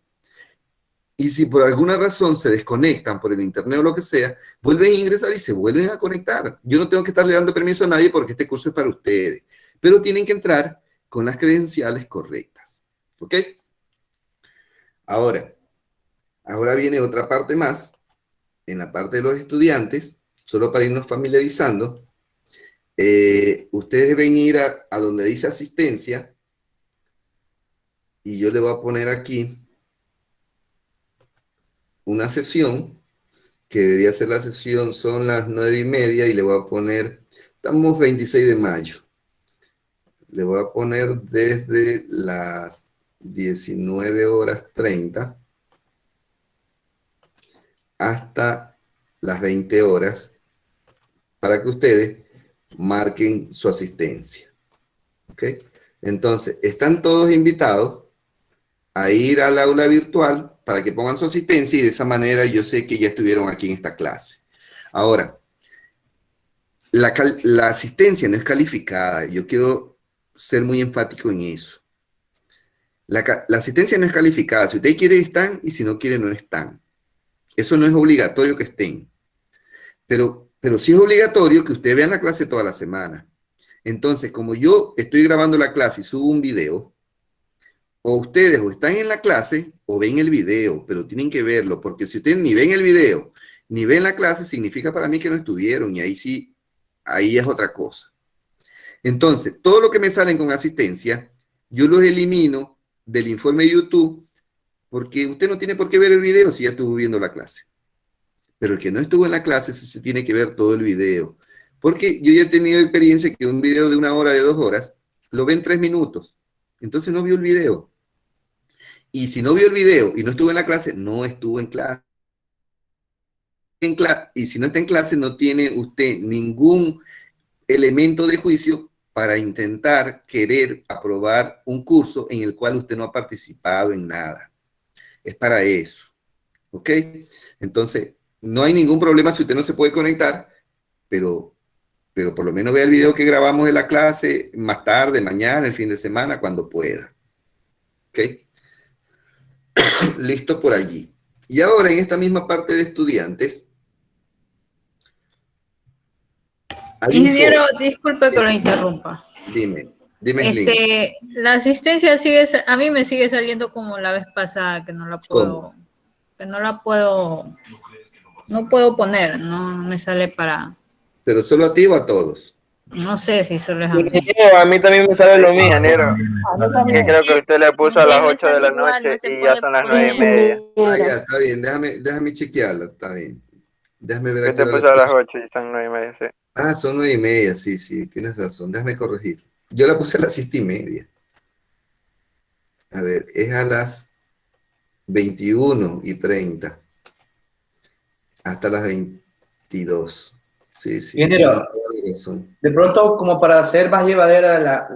Y si por alguna razón se desconectan por el internet o lo que sea, vuelven a ingresar y se vuelven a conectar. Yo no tengo que estarle dando permiso a nadie porque este curso es para ustedes. Pero tienen que entrar con las credenciales correctas. ¿Ok? Ahora viene otra parte más, en la parte de los estudiantes, solo para irnos familiarizando. Ustedes deben ir a donde dice asistencia, y yo le voy a poner aquí una sesión, que debería ser la sesión, son las 9:30, y le voy a poner, estamos 26 de mayo, le voy a poner desde las 19:30 hasta las 20 horas, para que ustedes marquen su asistencia. ¿Ok? Entonces, están todos invitados a ir al aula virtual para que pongan su asistencia y de esa manera yo sé que ya estuvieron aquí en esta clase. Ahora, la asistencia no es calificada. Yo quiero ser muy enfático en eso. La asistencia no es calificada. Si usted quiere, están, y si no quiere, no están. Eso no es obligatorio que estén. Pero sí es obligatorio que ustedes vean la clase toda la semana. Entonces, como yo estoy grabando la clase y subo un video, o ustedes o están en la clase o ven el video, pero tienen que verlo, porque si ustedes ni ven el video ni ven la clase, significa para mí que no estuvieron, y ahí sí, ahí es otra cosa. Entonces, todo lo que me salen con asistencia, yo los elimino del informe de YouTube, porque usted no tiene por qué ver el video si ya estuvo viendo la clase. Pero el que no estuvo en la clase sí se tiene que ver todo el video. Porque yo ya he tenido experiencia que un video de 1 hora, de 2 horas, lo ven 3 minutos. Entonces no vio el video. Y si no vio el video y no estuvo en la clase, no estuvo en clase. Y si no está en clase, no tiene usted ningún elemento de juicio para intentar querer aprobar un curso en el cual usted no ha participado en nada. Es para eso. ¿Ok? Entonces, No hay ningún problema si usted no se puede conectar, pero por lo menos vea el video que grabamos de la clase más tarde, mañana, el fin de semana, cuando pueda. ¿Ok? Listo por allí. Y ahora en esta misma parte de estudiantes, hay un Ingeniero, foro. disculpe que lo interrumpa. Dime, Slim. La asistencia a mí me sigue saliendo como la vez pasada, que no la puedo, ¿Cómo? que no puedo poner, no me sale para, ¿Pero solo a ti o a todos? no sé si solo es a mí. Ingeniero, a mí también me sale lo mismo, ingeniero. Que creo que usted le puso a las Me 8 de sale la igual, no noche se y ya puede son las 9:30. Ah, ya, está bien. Déjame chequearla, está bien. Déjame ver Que a qué usted hora le puso a las puse. 8 y son 9:30, sí. Ah, son 9:30, sí, tienes razón. Déjame corregir. Yo la puse a las 7:30. A ver, es a las 21:30. Hasta las 22. Sí, tienes Ingeniero, toda la razón. de pronto, como para hacer más llevadera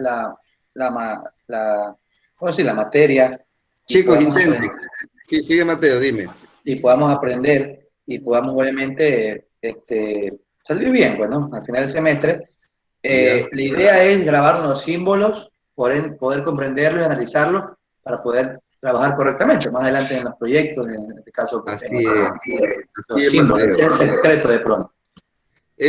¿cómo decir? La materia, y Chicos, podamos intenten. aprender, Sí, sigue Mateo, dime. y podamos obviamente salir bien, pues, ¿no? Al final del semestre. Ya. La idea es grabar los símbolos, poder comprenderlos y analizarlos para poder trabajar correctamente más adelante en los proyectos, en este caso en Así es. Así los es, símbolos. Mateo. Ese es el secreto de pronto.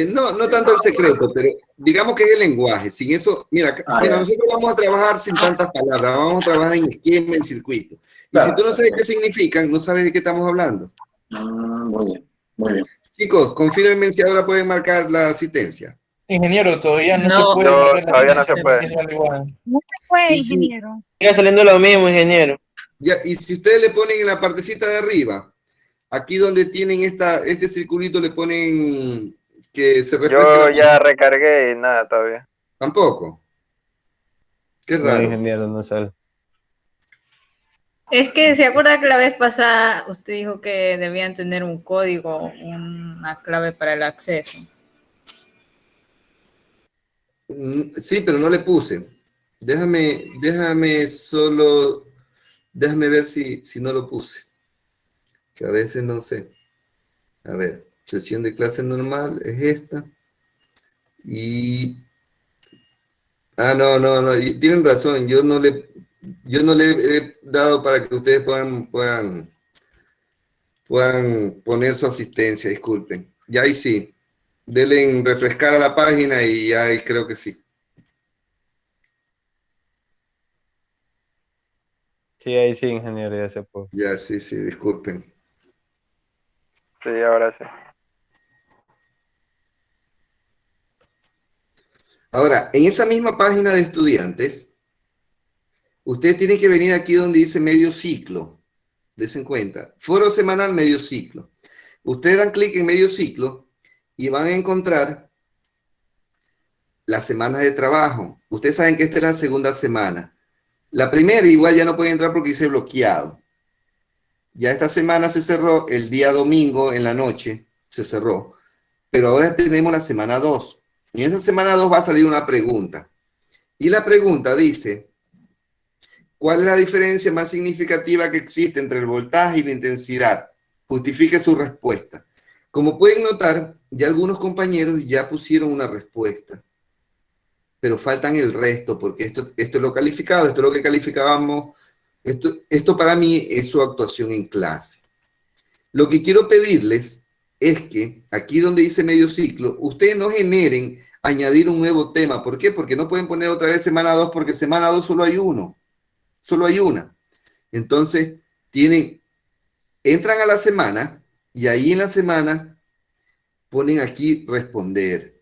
No tanto el secreto, pero digamos que es el lenguaje. Sin eso, mira, Ya. nosotros vamos a trabajar sin tantas palabras, vamos a trabajar en esquema, en circuito. Y si tú Claro. no sabes qué significan, no sabes de qué estamos hablando. Muy bien, muy bien. Chicos, confírmenme si ahora pueden marcar la asistencia. Ingeniero, todavía no se No, puede Yo, marcar la todavía no se asistencia, puede. sigue saliendo igual. No se puede, Y si, ingeniero. Sigue saliendo lo mismo, ingeniero. y si ustedes le ponen en la partecita de arriba, aquí donde tienen este circulito, le ponen que se refleje la Yo página. ya recargué y nada todavía. Tampoco. Qué No, raro. ingeniero, no sale. es que se acuerda que la vez pasada usted dijo que debían tener un código, una clave para el acceso. Sí, pero no le puse. Déjame ver si no lo puse. Que a veces no sé. A ver, sesión de clase normal es esta. No, y tienen razón. Yo no le he dado para que ustedes puedan poner su asistencia, disculpen. Ya ahí sí. Denle en refrescar a la página y ya ahí creo que sí. Sí, ahí sí, ingeniero, ya se puede. Ya sí, disculpen. Sí, ahora sí. Ahora, en esa misma página de estudiantes, ustedes tienen que venir aquí donde dice medio ciclo. Desen cuenta. Foro semanal, medio ciclo. Ustedes dan clic en medio ciclo y van a encontrar las semanas de trabajo. Ustedes saben que esta es la segunda semana. La primera igual ya no pueden entrar porque dice bloqueado. Ya esta semana se cerró, el día domingo en la noche se cerró. Pero ahora tenemos la semana 2. Y en esa semana 2 va a salir una pregunta. Y la pregunta dice, ¿cuál es la diferencia más significativa que existe entre el voltaje y la intensidad? Justifique su respuesta. Como pueden notar, ya algunos compañeros ya pusieron una respuesta, pero faltan el resto, porque esto es lo calificado, esto es lo que calificábamos, esto para mí es su actuación en clase. Lo que quiero pedirles es que aquí donde dice medio ciclo, ustedes no generen añadir un nuevo tema. ¿Por qué? Porque no pueden poner otra vez semana 2, porque semana 2 solo hay uno. Solo hay una. Entonces, entran a la semana y ahí en la semana ponen aquí responder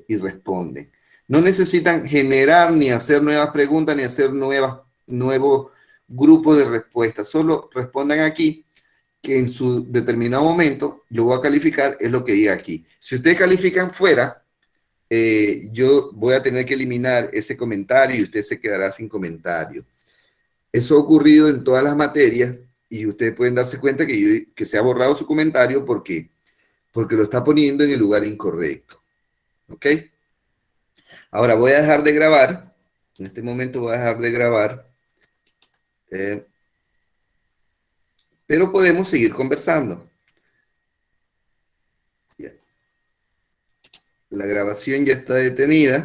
y responden. No necesitan generar ni hacer nuevas preguntas ni hacer nuevos grupos de respuestas. Solo respondan aquí que en su determinado momento yo voy a calificar es lo que diga aquí. Si ustedes califican fuera, yo voy a tener que eliminar ese comentario y usted se quedará sin comentario. Eso ha ocurrido en todas las materias y ustedes pueden darse cuenta que se ha borrado su comentario porque lo está poniendo en el lugar incorrecto. ¿Ok? Ahora voy a dejar de grabar. En este momento voy a dejar de grabar. Pero podemos seguir conversando. La grabación ya está detenida.